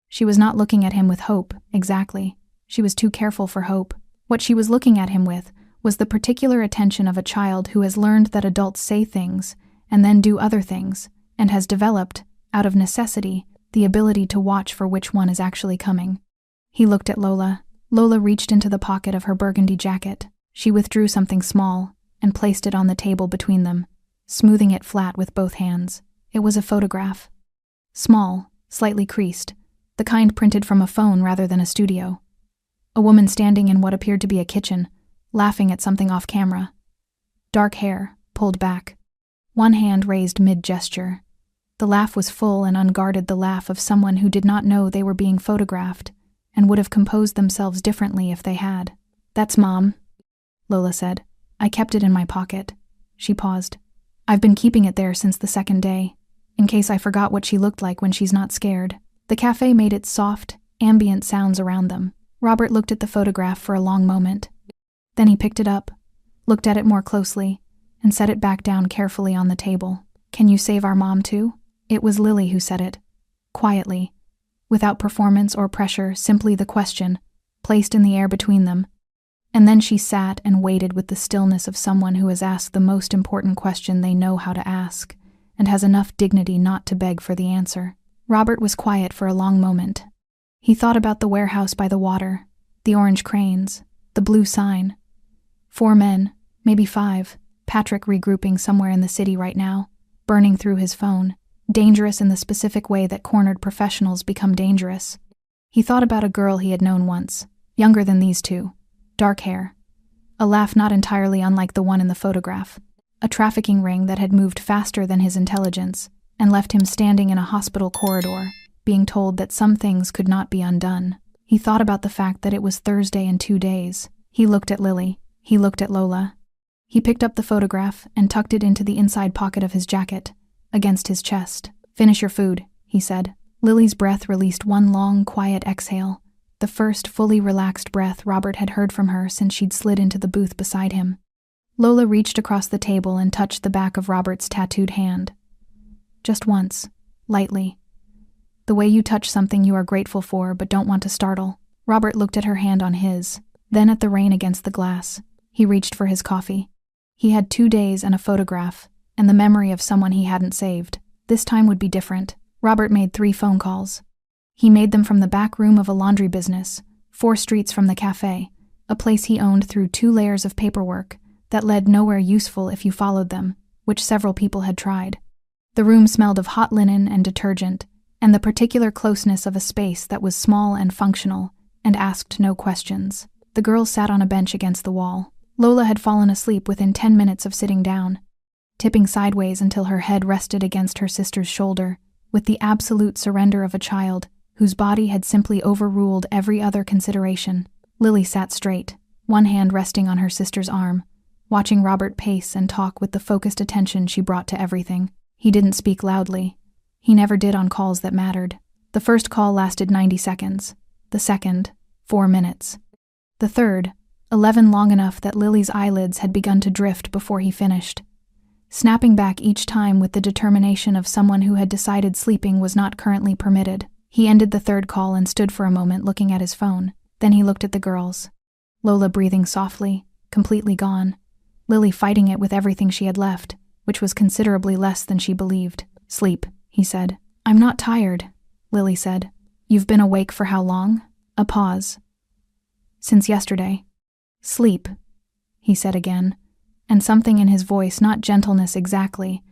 She was not looking at him with hope, exactly. She was too careful for hope. What she was looking at him with was the particular attention of a child who has learned that adults say things and then do other things, and has developed, out of necessity, the ability to watch for which one is actually coming. He looked at Lola. Lola reached into the pocket of her burgundy jacket. She withdrew something small and placed it on the table between them, smoothing it flat with both hands. It was a photograph. Small, slightly creased, the kind printed from a phone rather than a studio. A woman standing in what appeared to be a kitchen, laughing at something off camera. Dark hair, pulled back. One hand raised mid-gesture. The laugh was full and unguarded, the laugh of someone who did not know they were being photographed and would have composed themselves differently if they had. "That's Mom," Lola said. "I kept it in my pocket." She paused. "I've been keeping it there since the second day, in case I forgot what she looked like when she's not scared." The cafe made its soft, ambient sounds around them. Robert looked at the photograph for a long moment. Then he picked it up, looked at it more closely, and set it back down carefully on the table. "Can you save our mom too?" It was Lily who said it, quietly, without performance or pressure, simply the question, placed in the air between them. And then she sat and waited with the stillness of someone who has asked the most important question they know how to ask, and has enough dignity not to beg for the answer. Robert was quiet for a long moment. He thought about the warehouse by the water, the orange cranes, the blue sign. 4 men, maybe 5, Patrick regrouping somewhere in the city right now, burning through his phone, dangerous in the specific way that cornered professionals become dangerous. He thought about a girl he had known once, younger than these two, dark hair, a laugh not entirely unlike the one in the photograph, a trafficking ring that had moved faster than his intelligence and left him standing in a hospital corridor, being told that some things could not be undone. He thought about the fact that it was Thursday in 2 days. He looked at Lily. He looked at Lola. He picked up the photograph and tucked it into the inside pocket of his jacket, against his chest. "Finish your food," he said. Lily's breath released one long, quiet exhale, the first fully relaxed breath Robert had heard from her since she'd slid into the booth beside him. Lola reached across the table and touched the back of Robert's tattooed hand. Just once, lightly. The way you touch something you are grateful for but don't want to startle. Robert looked at her hand on his, then at the rain against the glass. He reached for his coffee. He had 2 days and a photograph, and the memory of someone he hadn't saved. This time would be different. Robert made 3 phone calls. He made them from the back room of a laundry business, 4 streets from the cafe, a place he owned through 2 layers of paperwork that led nowhere useful if you followed them, which several people had tried. The room smelled of hot linen and detergent, and the particular closeness of a space that was small and functional, and asked no questions. The girls sat on a bench against the wall. Lola had fallen asleep within 10 minutes of sitting down, tipping sideways until her head rested against her sister's shoulder, with the absolute surrender of a child whose body had simply overruled every other consideration. Lily sat straight, one hand resting on her sister's arm, watching Robert pace and talk with the focused attention she brought to everything. He didn't speak loudly. He never did on calls that mattered. The first call lasted 90 seconds. The second, 4 minutes. The third, 11 long enough that Lily's eyelids had begun to drift before he finished, snapping back each time with the determination of someone who had decided sleeping was not currently permitted. He ended the third call and stood for a moment looking at his phone. Then he looked at the girls. Lola breathing softly, completely gone. Lily fighting it with everything she had left, which was considerably less than she believed. "Sleep," he said. "I'm not tired," Lily said. "You've been awake for how long?" A pause. "Since yesterday." "Sleep," he said again, and something in his voice, not gentleness exactly,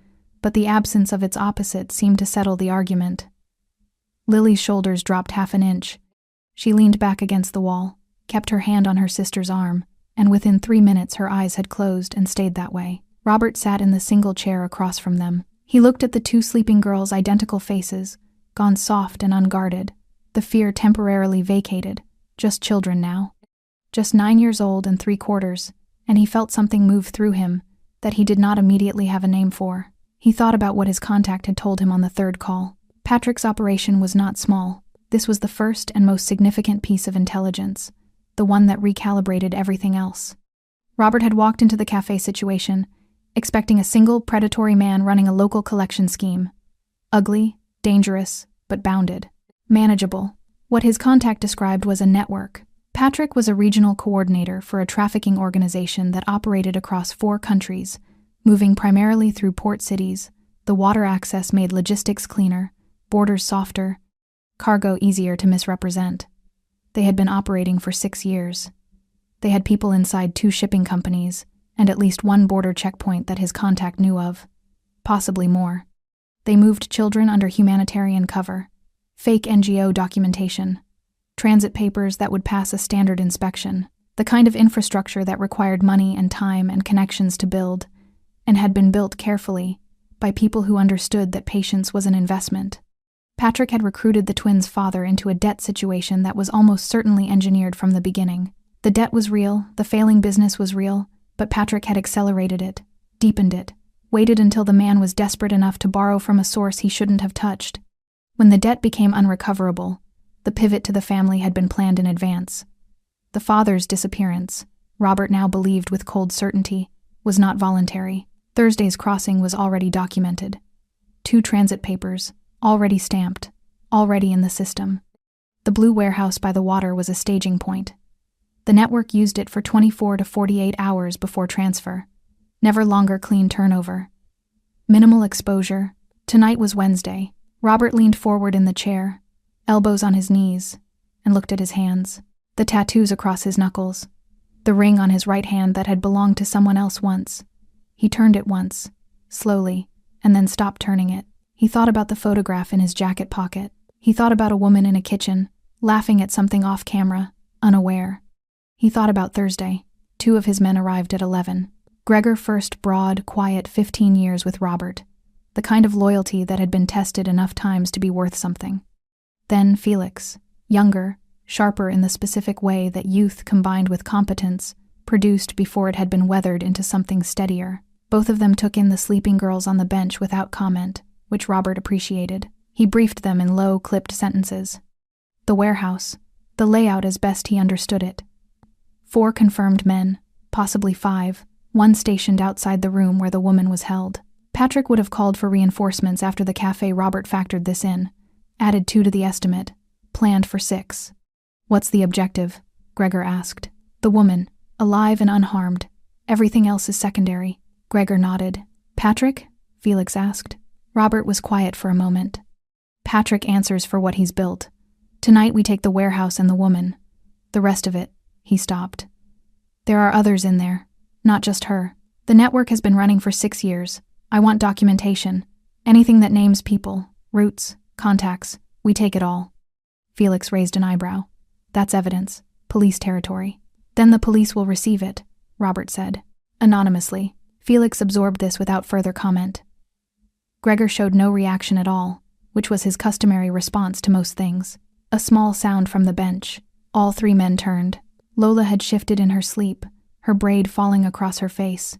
but the absence of its opposite seemed to settle the argument. Lily's shoulders dropped half an inch. She leaned back against the wall, kept her hand on her sister's arm, and within 3 minutes her eyes had closed and stayed that way. Robert sat in the single chair across from them. He looked at the two sleeping girls' identical faces, gone soft and unguarded, the fear temporarily vacated, just children now. Just 9 years old and 3/4, and he felt something move through him that he did not immediately have a name for. He thought about what his contact had told him on the third call. Patrick's operation was not small. This was the first and most significant piece of intelligence, the one that recalibrated everything else. Robert had walked into the cafe situation, expecting a single predatory man running a local collection scheme. Ugly, dangerous, but bounded. Manageable. What his contact described was a network. Patrick was a regional coordinator for a trafficking organization that operated across 4 countries, moving primarily through port cities. The water access made logistics cleaner, borders softer, cargo easier to misrepresent. They had been operating for 6 years. They had people inside 2 shipping companies, and at least 1 border checkpoint that his contact knew of. Possibly more. They moved children under humanitarian cover. Fake NGO documentation. Transit papers that would pass a standard inspection. The kind of infrastructure that required money and time and connections to build, and had been built carefully, by people who understood that patience was an investment. Patrick had recruited the twins' father into a debt situation that was almost certainly engineered from the beginning. The debt was real, the failing business was real, but Patrick had accelerated it, deepened it, waited until the man was desperate enough to borrow from a source he shouldn't have touched. When the debt became unrecoverable, the pivot to the family had been planned in advance. The father's disappearance, Robert now believed with cold certainty, was not voluntary. Thursday's crossing was already documented. 2 transit papers, already stamped, already in the system. The blue warehouse by the water was a staging point. The network used it for 24 to 48 hours before transfer. Never longer clean turnover. Minimal exposure. Tonight was Wednesday. Robert leaned forward in the chair, elbows on his knees, and looked at his hands. The tattoos across his knuckles. The ring on his right hand that had belonged to someone else once. He turned it once, slowly, and then stopped turning it. He thought about the photograph in his jacket pocket. He thought about a woman in a kitchen, laughing at something off camera, unaware. He thought about Thursday. 2 of his men arrived at 11. Gregor first broad, quiet 15 years with Robert. The kind of loyalty that had been tested enough times to be worth something. Then Felix, younger, sharper in the specific way that youth combined with competence produced before it had been weathered into something steadier. Both of them took in the sleeping girls on the bench without comment, which Robert appreciated. He briefed them in low, clipped sentences. The warehouse, the layout as best he understood it. 4 confirmed men, possibly 5, 1 stationed outside the room where the woman was held. Patrick would have called for reinforcements after the cafe. Robert factored this in, added 2 to the estimate, planned for 6. "What's the objective?" Gregor asked. "The woman, alive and unharmed. Everything else is secondary." Gregor nodded. "Patrick?" Felix asked. Robert was quiet for a moment. "Patrick answers for what he's built. Tonight we take the warehouse and the woman. The rest of it," he stopped. "There are others in there, not just her. The network has been running for 6 years. I want documentation. Anything that names people, routes, contacts, we take it all." Felix raised an eyebrow. "That's evidence. Police territory." "Then the police will receive it," Robert said. Anonymously. Felix absorbed this without further comment. Gregor showed no reaction at all, which was his customary response to most things. A small sound from the bench. All 3 men turned. Lola had shifted in her sleep, her braid falling across her face.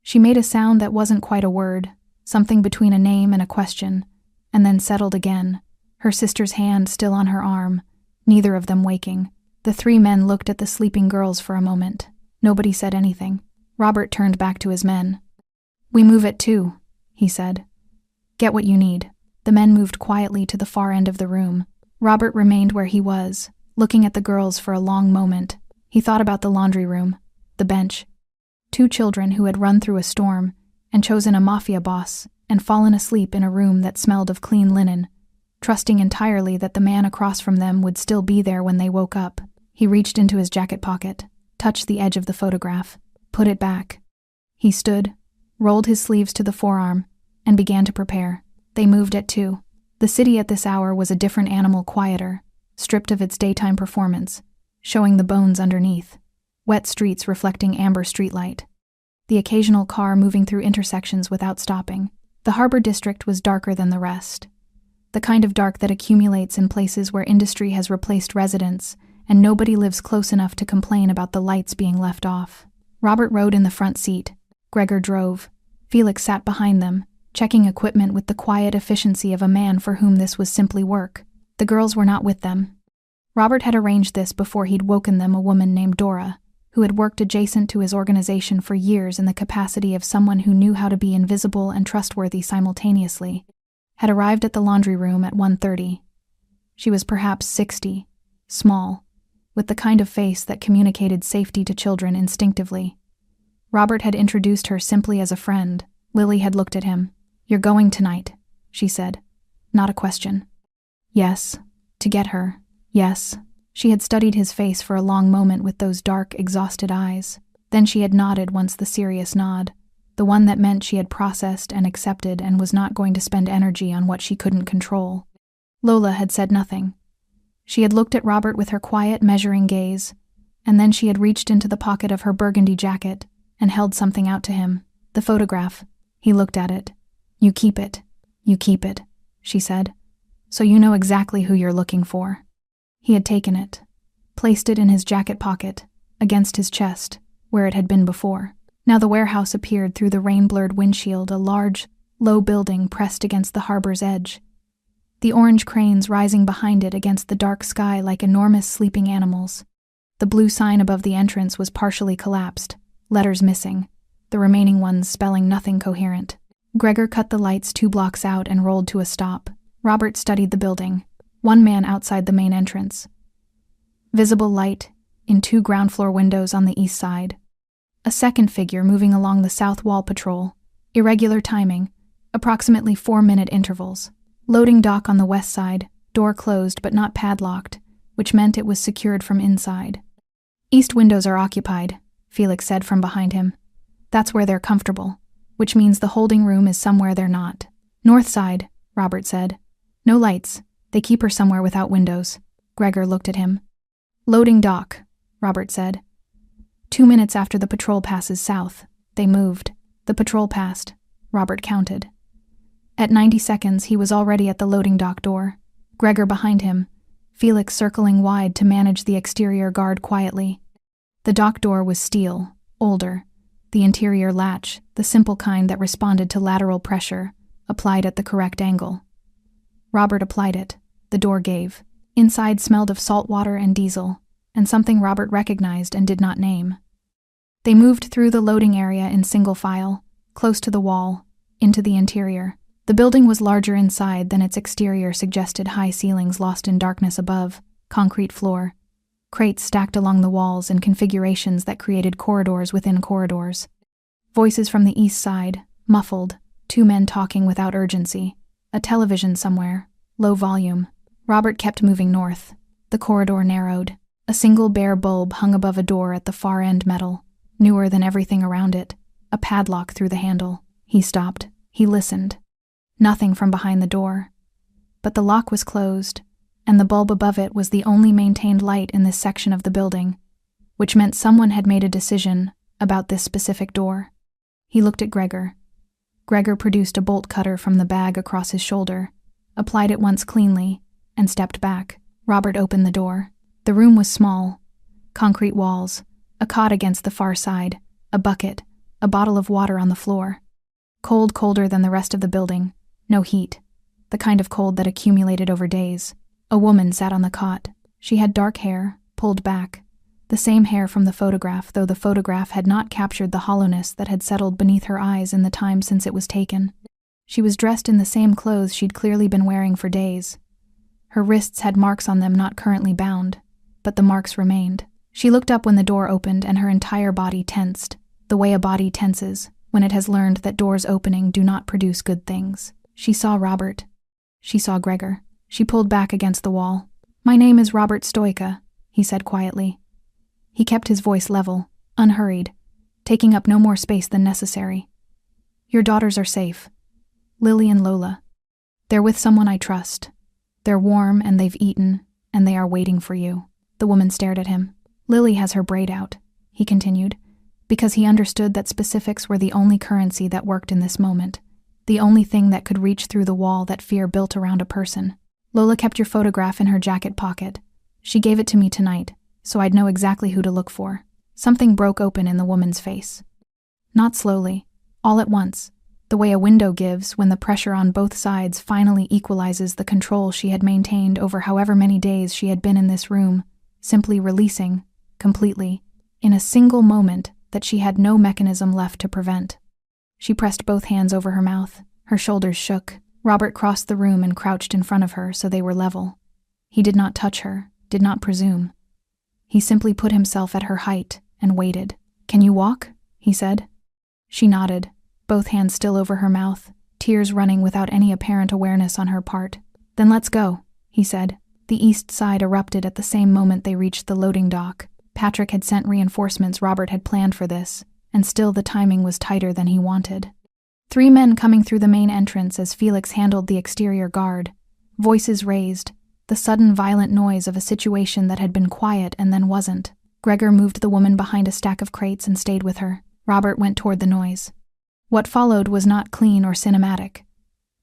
She made a sound that wasn't quite a word, something between a name and a question, and then settled again, her sister's hand still on her arm, neither of them waking. The 3 men looked at the sleeping girls for a moment. Nobody said anything. Robert turned back to his men. "We move at 2, he said. "Get what you need." The men moved quietly to the far end of the room. Robert remained where he was, looking at the girls for a long moment. He thought about the laundry room, the bench. 2 children who had run through a storm and chosen a Mafia boss and fallen asleep in a room that smelled of clean linen, trusting entirely that the man across from them would still be there when they woke up. He reached into his jacket pocket, touched the edge of the photograph, put it back. He stood, rolled his sleeves to the forearm, and began to prepare. They moved at 2. The city at this hour was a different animal, quieter, stripped of its daytime performance, showing the bones underneath. Wet streets reflecting amber streetlight. The occasional car moving through intersections without stopping. The harbor district was darker than the rest. The kind of dark that accumulates in places where industry has replaced residents, and nobody lives close enough to complain about the lights being left off. Robert rode in the front seat. Gregor drove. Felix sat behind them, checking equipment with the quiet efficiency of a man for whom this was simply work. The girls were not with them. Robert had arranged this before he'd woken them, a woman named Dora, who had worked adjacent to his organization for years in the capacity of someone who knew how to be invisible and trustworthy simultaneously, had arrived at the laundry room at 1:30. She was perhaps 60, small, with the kind of face that communicated safety to children instinctively. Robert had introduced her simply as a friend. Lily had looked at him. "You're going tonight," she said. Not a question. Yes. To get her. Yes. She had studied his face for a long moment with those dark, exhausted eyes. Then she had nodded once, the serious nod, the one that meant she had processed and accepted and was not going to spend energy on what she couldn't control. Lola had said nothing. She had looked at Robert with her quiet, measuring gaze, and then she had reached into the pocket of her burgundy jacket and held something out to him. The photograph. He looked at it. "You keep it. You keep it," she said. "So you know exactly who you're looking for." He had taken it, placed it in his jacket pocket, against his chest, where it had been before. Now the warehouse appeared through the rain-blurred windshield, a large, low building pressed against the harbor's edge. The orange cranes rising behind it against the dark sky like enormous sleeping animals. The blue sign above the entrance was partially collapsed, letters missing, the remaining ones spelling nothing coherent. Gregor cut the lights 2 blocks out and rolled to a stop. Robert studied the building. One man outside the main entrance. Visible light in 2 ground-floor windows on the east side. A second figure moving along the south wall patrol. Irregular timing, approximately 4-minute intervals. Loading dock on the west side, door closed but not padlocked, which meant it was secured from inside. "East windows are occupied," Felix said from behind him. "That's where they're comfortable, which means the holding room is somewhere they're not." "North side," Robert said. "No lights. They keep her somewhere without windows." Gregor looked at him. "Loading dock," Robert said. 2 minutes after the patrol passes south, they moved. The patrol passed. Robert counted. At 90 seconds, he was already at the loading dock door. Gregor behind him, Felix circling wide to manage the exterior guard quietly. The dock door was steel, older. The interior latch, the simple kind that responded to lateral pressure, applied at the correct angle. Robert applied it. The door gave. Inside smelled of salt water and diesel, and something Robert recognized and did not name. They moved through the loading area in single file, close to the wall, into the interior. The building was larger inside than its exterior suggested, high ceilings lost in darkness above, concrete floor. Crates stacked along the walls in configurations that created corridors within corridors. Voices from the east side, muffled, 2 men talking without urgency. A television somewhere, low volume. Robert kept moving north. The corridor narrowed. A single bare bulb hung above a door at the far end, metal, newer than everything around it. A padlock through the handle. He stopped. He listened. Nothing from behind the door. But the lock was closed, and the bulb above it was the only maintained light in this section of the building, which meant someone had made a decision about this specific door. He looked at Gregor. Gregor produced a bolt cutter from the bag across his shoulder, applied it once cleanly, and stepped back. Robert opened the door. The room was small. Concrete walls, a cot against the far side, a bucket, a bottle of water on the floor. Cold, colder than the rest of the building. No heat. The kind of cold that accumulated over days. A woman sat on the cot. She had dark hair, pulled back. The same hair from the photograph, though the photograph had not captured the hollowness that had settled beneath her eyes in the time since it was taken. She was dressed in the same clothes she'd clearly been wearing for days. Her wrists had marks on them not currently bound, but the marks remained. She looked up when the door opened and her entire body tensed, the way a body tenses when it has learned that doors opening do not produce good things. She saw Robert. She saw Gregor. She pulled back against the wall. "My name is Robert Stoica," he said quietly. He kept his voice level, unhurried, taking up no more space than necessary. "Your daughters are safe. Lily and Lola. They're with someone I trust. They're warm and they've eaten, and they are waiting for you. The woman stared at him. Lily has her braid out, he continued, because he understood that specifics were the only currency that worked in this moment, the only thing that could reach through the wall that fear built around a person. Lola kept your photograph in her jacket pocket. She gave it to me tonight, so I'd know exactly who to look for. Something broke open in the woman's face. Not slowly, all at once, the way a window gives when the pressure on both sides finally equalizes the control she had maintained over however many days she had been in this room, simply releasing, completely, in a single moment that she had no mechanism left to prevent. She pressed both hands over her mouth. Her shoulders shook. Robert crossed the room and crouched in front of her so they were level. He did not touch her, did not presume. He simply put himself at her height and waited. "Can you walk?" he said. She nodded, both hands still over her mouth, tears running without any apparent awareness on her part. "Then let's go," he said. The east side erupted at the same moment they reached the loading dock. Patrick had sent reinforcements. Robert had planned for this, and still the timing was tighter than he wanted. 3 men coming through the main entrance as Felix handled the exterior guard. Voices raised, the sudden violent noise of a situation that had been quiet and then wasn't. Gregor moved the woman behind a stack of crates and stayed with her. Robert went toward the noise. What followed was not clean or cinematic.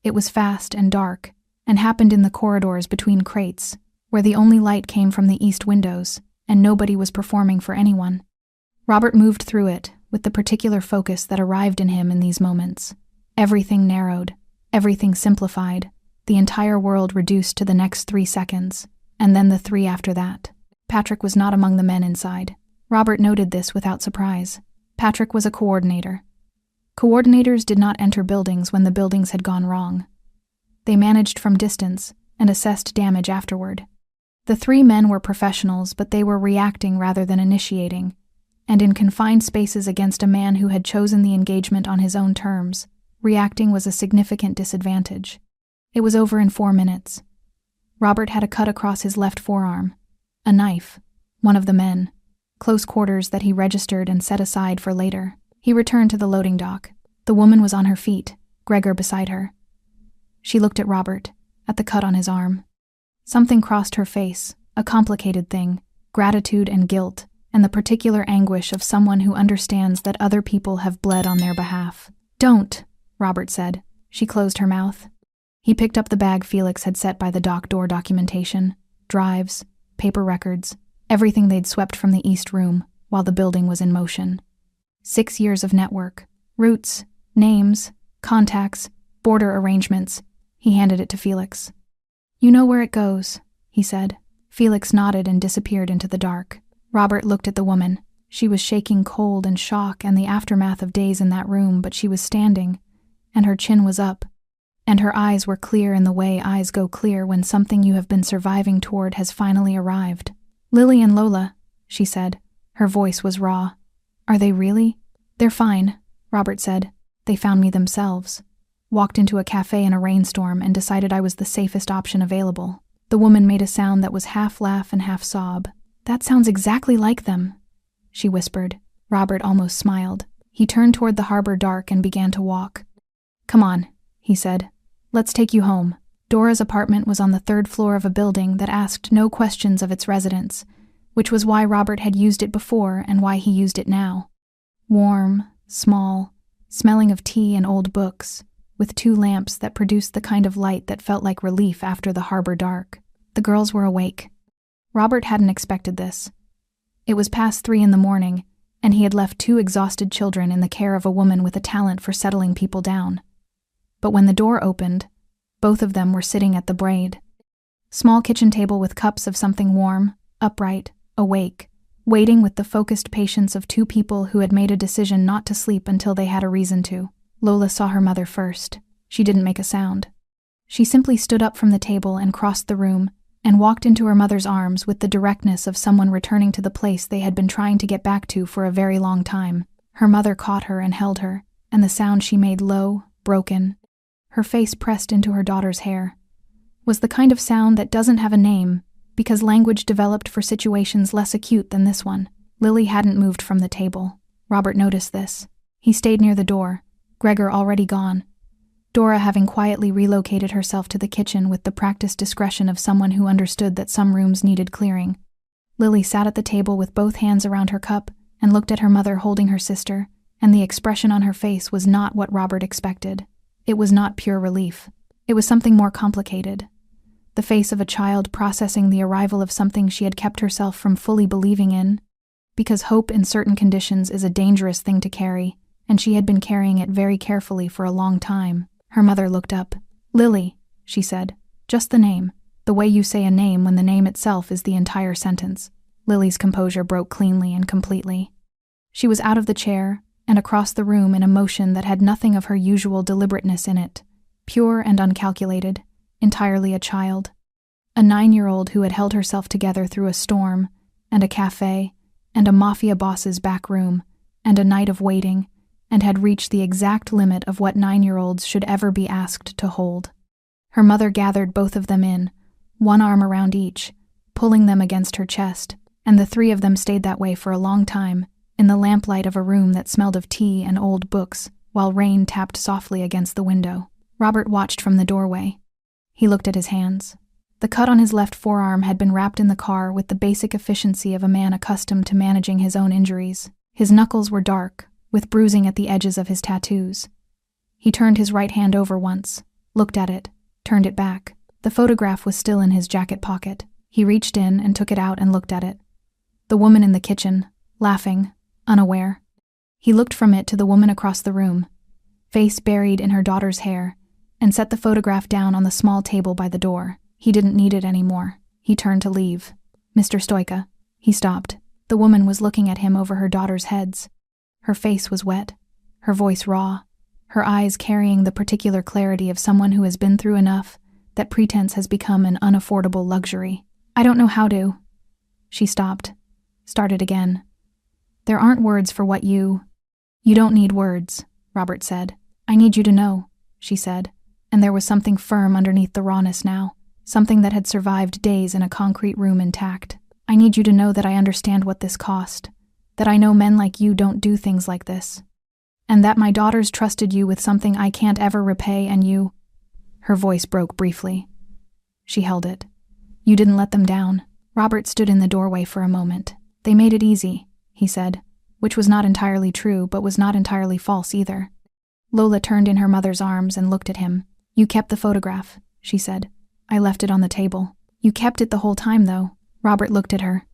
It was fast and dark, and happened in the corridors between crates, where the only light came from the east windows, and nobody was performing for anyone. Robert moved through it, with the particular focus that arrived in him in these moments. Everything narrowed, everything simplified, the entire world reduced to the next 3 seconds, and then the 3 after that. Patrick was not among the men inside. Robert noted this without surprise. Patrick was a coordinator. Coordinators did not enter buildings when the buildings had gone wrong. They managed from distance and assessed damage afterward. The 3 men were professionals, but they were reacting rather than initiating, and in confined spaces against a man who had chosen the engagement on his own terms, reacting was a significant disadvantage. It was over in 4 minutes. Robert had a cut across his left forearm. A knife, one of the men, close quarters that he registered and set aside for later. He returned to the loading dock. The woman was on her feet, Gregor beside her. She looked at Robert, at the cut on his arm. Something crossed her face, a complicated thing, gratitude and guilt, and the particular anguish of someone who understands that other people have bled on their behalf. "Don't," Robert said. She closed her mouth. He picked up the bag Felix had set by the dock door: documentation, drives, paper records, everything they'd swept from the east room while the building was in motion. 6 years of network, routes, names, contacts, border arrangements. He handed it to Felix. "You know where it goes," he said. Felix nodded and disappeared into the dark. Robert looked at the woman. She was shaking cold and shock and the aftermath of days in that room, but she was standing, and her chin was up, and her eyes were clear in the way eyes go clear when something you have been surviving toward has finally arrived. "Lily and Lola," she said. Her voice was raw. "Are they really?" "They're fine," Robert said. "They found me themselves. Walked into a cafe in a rainstorm and decided I was the safest option available." The woman made a sound that was half laugh and half sob. "That sounds exactly like them," she whispered. Robert almost smiled. He turned toward the harbor dock and began to walk. "Come on," he said. "Let's take you home." Dora's apartment was on the 3rd floor of a building that asked no questions of its residents, which was why Robert had used it before and why he used it now. Warm, small, smelling of tea and old books, with 2 lamps that produced the kind of light that felt like relief after the harbor dark. The girls were awake. Robert hadn't expected this. It was past 3 in the morning, and he had left 2 exhausted children in the care of a woman with a talent for settling people down. But when the door opened, both of them were sitting at the braid. Small kitchen table with cups of something warm, upright, awake, waiting with the focused patience of 2 people who had made a decision not to sleep until they had a reason to. Lola saw her mother first. She didn't make a sound. She simply stood up from the table and crossed the room, and walked into her mother's arms with the directness of someone returning to the place they had been trying to get back to for a very long time. Her mother caught her and held her, and the sound she made low, broken. Her face pressed into her daughter's hair. Was the kind of sound that doesn't have a name, because language developed for situations less acute than this one. Lily hadn't moved from the table. Robert noticed this. He stayed near the door, Gregor already gone. Dora having quietly relocated herself to the kitchen with the practiced discretion of someone who understood that some rooms needed clearing. Lily sat at the table with both hands around her cup and looked at her mother holding her sister, and the expression on her face was not what Robert expected. It was not pure relief. It was something more complicated. The face of a child processing the arrival of something she had kept herself from fully believing in, because hope in certain conditions is a dangerous thing to carry, and she had been carrying it very carefully for a long time. Her mother looked up. "Lily," she said, "just the name. The way you say a name when the name itself is the entire sentence." Lily's composure broke cleanly and completely. She was out of the chair and across the room in a motion that had nothing of her usual deliberateness in it, pure and uncalculated, entirely a child. A 9-year-old who had held herself together through a storm, and a cafe, and a Mafia boss's back room, and a night of waiting, and had reached the exact limit of what 9-year-olds should ever be asked to hold. Her mother gathered both of them in, one arm around each, pulling them against her chest, and the three of them stayed that way for a long time, in the lamplight of a room that smelled of tea and old books, while rain tapped softly against the window. Robert watched from the doorway. He looked at his hands. The cut on his left forearm had been wrapped in the car with the basic efficiency of a man accustomed to managing his own injuries. His knuckles were dark, with bruising at the edges of his tattoos. He turned his right hand over once, looked at it, turned it back. The photograph was still in his jacket pocket. He reached in and took it out and looked at it. The woman in the kitchen, laughing, unaware. He looked from it to the woman across the room, face buried in her daughter's hair, and set the photograph down on the small table by the door. He didn't need it anymore. He turned to leave. "Mr. Stoica." He stopped. The woman was looking at him over her daughter's heads. Her face was wet, her voice raw, her eyes carrying the particular clarity of someone who has been through enough that pretense has become an unaffordable luxury. "I don't know how to." She stopped, started again. "There aren't words for what you don't need words," Robert said. "I need you to know," she said, and there was something firm underneath the rawness now, something that had survived days in a concrete room intact. "I need you to know that I understand what this cost, that I know men like you don't do things like this, and that my daughters trusted you with something I can't ever repay, and you—" Her voice broke briefly. She held it. "You didn't let them down." Robert stood in the doorway for a moment. "They made it easy," he said, which was not entirely true but was not entirely false either. Lola turned in her mother's arms and looked at him. "You kept the photograph," she said. "I left it on the table." "You kept it the whole time, though." Robert looked at her.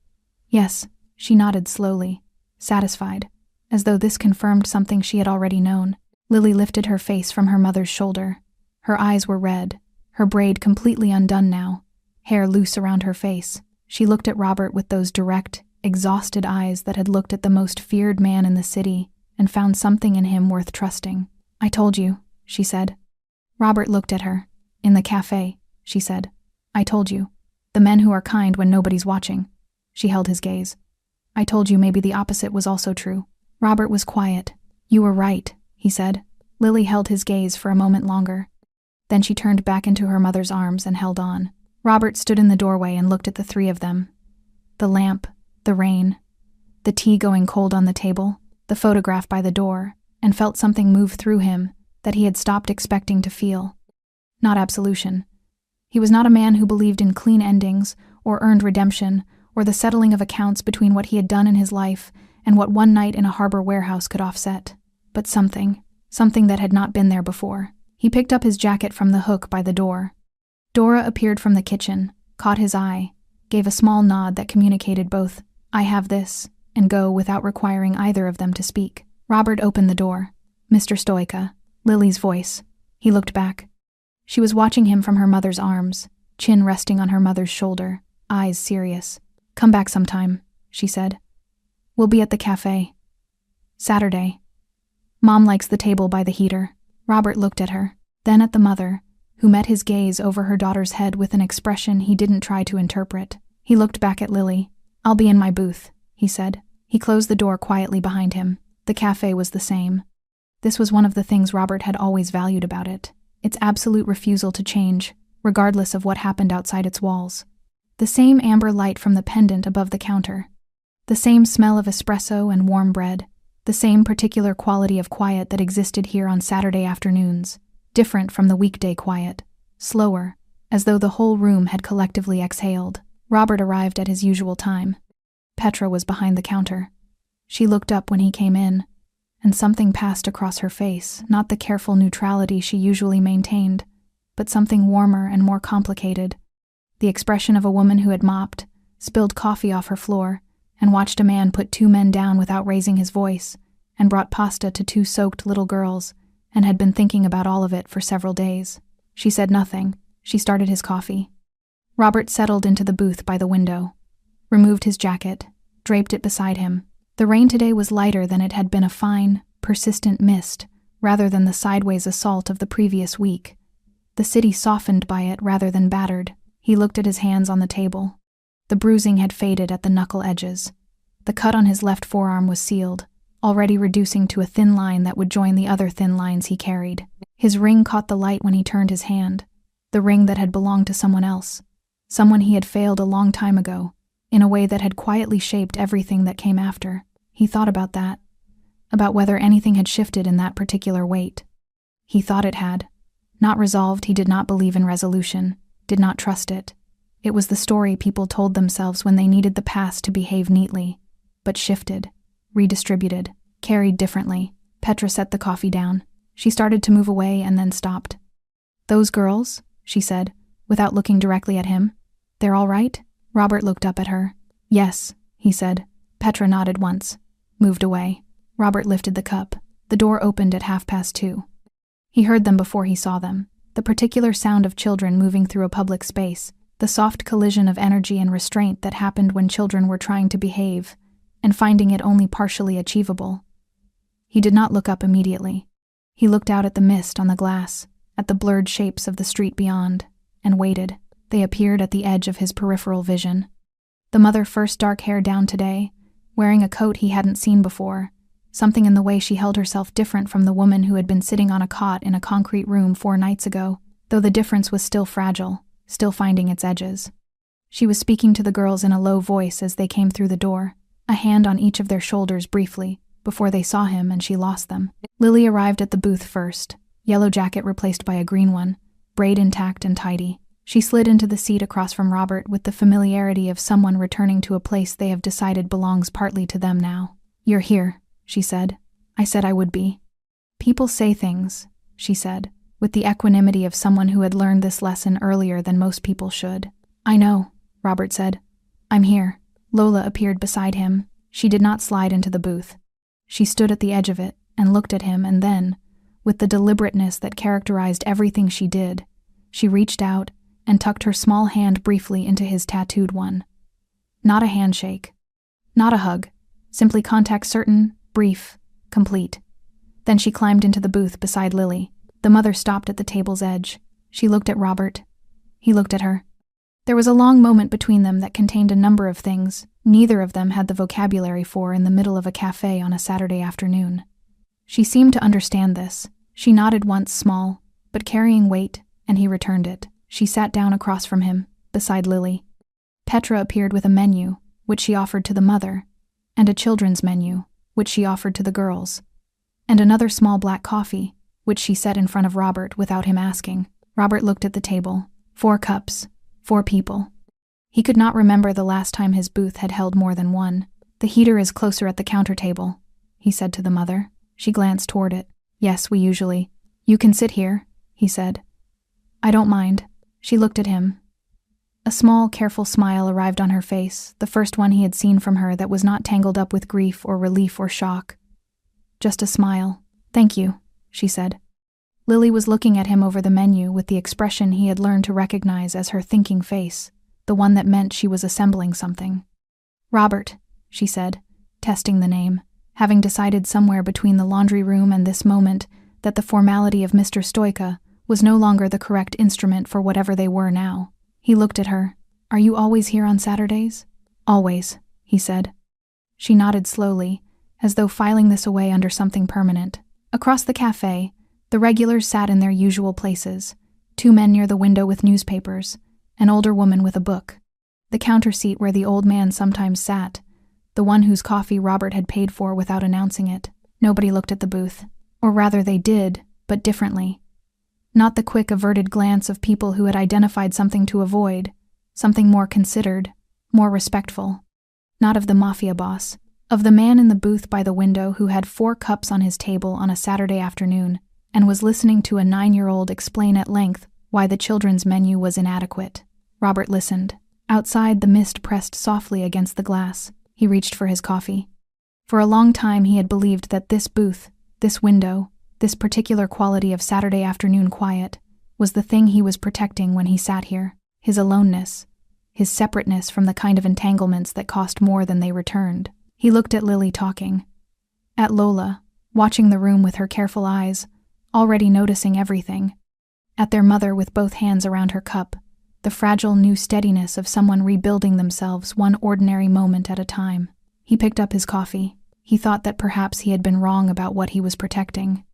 "Yes," she nodded slowly, satisfied, as though this confirmed something she had already known. Lily lifted her face from her mother's shoulder. Her eyes were red, her braid completely undone now, hair loose around her face. She looked at Robert with those direct, exhausted eyes that had looked at the most feared man in the city and found something in him worth trusting. "I told you," she said. Robert looked at her. "In the cafe," she said. "I told you. The men who are kind when nobody's watching." She held his gaze. "I told you maybe the opposite was also true." Robert was quiet. "You were right," he said. Lily held his gaze for a moment longer. Then she turned back into her mother's arms and held on. Robert stood in the doorway and looked at the three of them. The lamp, the rain, the tea going cold on the table, the photograph by the door, and felt something move through him that he had stopped expecting to feel. Not absolution. He was not a man who believed in clean endings, or earned redemption, or the settling of accounts between what he had done in his life and what one night in a harbor warehouse could offset. But something that had not been there before. He picked up his jacket from the hook by the door. Dora appeared from the kitchen, caught his eye, gave a small nod that communicated both, "I have this," and go without requiring either of them to speak. Robert opened the door. "Mr. Stoica," Lily's voice. He looked back. She was watching him from her mother's arms, chin resting on her mother's shoulder, eyes serious. "Come back sometime," she said. "We'll be at the cafe. Saturday. Mom likes the table by the heater." Robert looked at her, then at the mother, who met his gaze over her daughter's head with an expression he didn't try to interpret. He looked back at Lily. "I'll be in my booth," he said. He closed the door quietly behind him. The cafe was the same. This was one of the things Robert had always valued about it, its absolute refusal to change, regardless of what happened outside its walls. The same amber light from the pendant above the counter. The same smell of espresso and warm bread. The same particular quality of quiet that existed here on Saturday afternoons. different from the weekday quiet, slower, as though the whole room had collectively exhaled. Robert arrived at his usual time. Petra was behind the counter. She looked up when he came in, and something passed across her face, not the careful neutrality she usually maintained, but something warmer and more complicated. The expression of a woman who had mopped, spilled coffee off her floor, and watched a man put 2 men down without raising his voice, and brought pasta to 2 soaked little girls, and had been thinking about all of it for several days. She said nothing. She started his coffee. Robert settled into the booth by the window, removed his jacket, draped it beside him. The rain today was lighter than it had been, a fine, persistent mist, rather than the sideways assault of the previous week. The city softened by it rather than battered. He looked at his hands on the table. The bruising had faded at the knuckle edges. The cut on his left forearm was sealed, already reducing to a thin line that would join the other thin lines he carried. His ring caught the light when he turned his hand, the ring that had belonged to someone else, someone he had failed a long time ago, in a way that had quietly shaped everything that came after. He thought about that, about whether anything had shifted in that particular wait. He thought it had. Not resolved, he did not believe in resolution, did not trust it. It was the story people told themselves when they needed the past to behave neatly, but shifted, redistributed, carried differently. Petra set the coffee down. She started to move away and then stopped. "Those girls?" she said, without looking directly at him. "They're all right?" Robert looked up at her. "Yes," he said. Petra nodded once, moved away. Robert lifted the cup. The door opened at 2:30. He heard them before he saw them. The particular sound of children moving through a public space, the soft collision of energy and restraint that happened when children were trying to behave, and finding it only partially achievable. He did not look up immediately. He looked out at the mist on the glass, at the blurred shapes of the street beyond, and waited. They appeared at the edge of his peripheral vision. The mother, first dark hair down today, wearing a coat he hadn't seen before, something in the way she held herself different from the woman who had been sitting on a cot in a concrete room 4 nights ago, though the difference was still fragile, still finding its edges. She was speaking to the girls in a low voice as they came through the door, a hand on each of their shoulders briefly, before they saw him and she lost them. Lily arrived at the booth first, yellow jacket replaced by a green one, braid intact and tidy. She slid into the seat across from Robert with the familiarity of someone returning to a place they have decided belongs partly to them now. "You're here," she said. "I said I would be." "People say things," she said, with the equanimity of someone who had learned this lesson earlier than most people should. "I know," Robert said. "I'm here." Lola appeared beside him. She did not slide into the booth. She stood at the edge of it and looked at him, and then, with the deliberateness that characterized everything she did, she reached out and tucked her small hand briefly into his tattooed one. Not a handshake. Not a hug. Simply contact certain, brief, complete. Then she climbed into the booth beside Lily. The mother stopped at the table's edge. She looked at Robert. He looked at her. There was a long moment between them that contained a number of things neither of them had the vocabulary for in the middle of a cafe on a Saturday afternoon. She seemed to understand this. She nodded once, small, but carrying weight, and he returned it. She sat down across from him, beside Lily. Petra appeared with a menu, which she offered to the mother, and a children's menu, which she offered to the girls, and another small black coffee, which she set in front of Robert without him asking. Robert looked at the table. 4 cups, 4 people. He could not remember the last time his booth had held more than one. "The heater is closer at the counter table," he said to the mother. She glanced toward it. "Yes, we usually." "You can sit here," he said. "I don't mind." She looked at him. A small, careful smile arrived on her face, the first one he had seen from her that was not tangled up with grief or relief or shock. Just a smile. "Thank you," she said. Lily was looking at him over the menu with the expression he had learned to recognize as her thinking face, the one that meant she was assembling something. "Robert," she said, testing the name, having decided somewhere between the laundry room and this moment that the formality of Mr. Stoica was no longer the correct instrument for whatever they were now. He looked at her. "Are you always here on Saturdays?" "Always," he said. She nodded slowly, as though filing this away under something permanent. Across the cafe, the regulars sat in their usual places, 2 men near the window with newspapers, an older woman with a book. The counter seat where the old man sometimes sat, the one whose coffee Robert had paid for without announcing it. Nobody looked at the booth. Or rather they did, but differently. Not the quick, averted glance of people who had identified something to avoid, something more considered, more respectful. Not of the Mafia boss, of the man in the booth by the window who had 4 cups on his table on a Saturday afternoon and was listening to a 9-year-old explain at length why the children's menu was inadequate. Robert listened. Outside, the mist pressed softly against the glass. He reached for his coffee. For a long time he had believed that this booth, this window, this particular quality of Saturday afternoon quiet, was the thing he was protecting when he sat here. His aloneness, his separateness from the kind of entanglements that cost more than they returned. He looked at Lily talking. At Lola, watching the room with her careful eyes, already noticing everything. At their mother with both hands around her cup, the fragile new steadiness of someone rebuilding themselves one ordinary moment at a time. He picked up his coffee. He thought that perhaps he had been wrong about what he was protecting.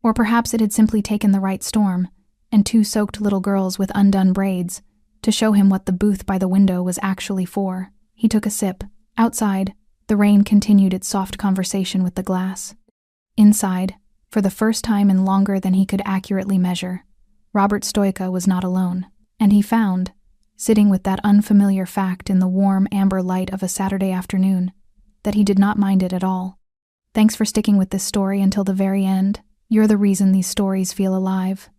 Or perhaps it had simply taken the right storm, and 2 soaked little girls with undone braids, to show him what the booth by the window was actually for. He took a sip. Outside, the rain continued its soft conversation with the glass. Inside, for the first time in longer than he could accurately measure, Robert Stoica was not alone, and he found, sitting with that unfamiliar fact in the warm amber light of a Saturday afternoon, that he did not mind it at all. Thanks for sticking with this story until the very end. You're the reason these stories feel alive.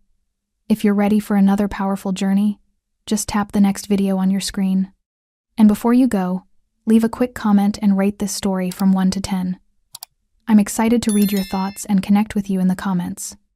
If you're ready for another powerful journey, just tap the next video on your screen. And before you go, leave a quick comment and rate this story from 1 to 10. I'm excited to read your thoughts and connect with you in the comments.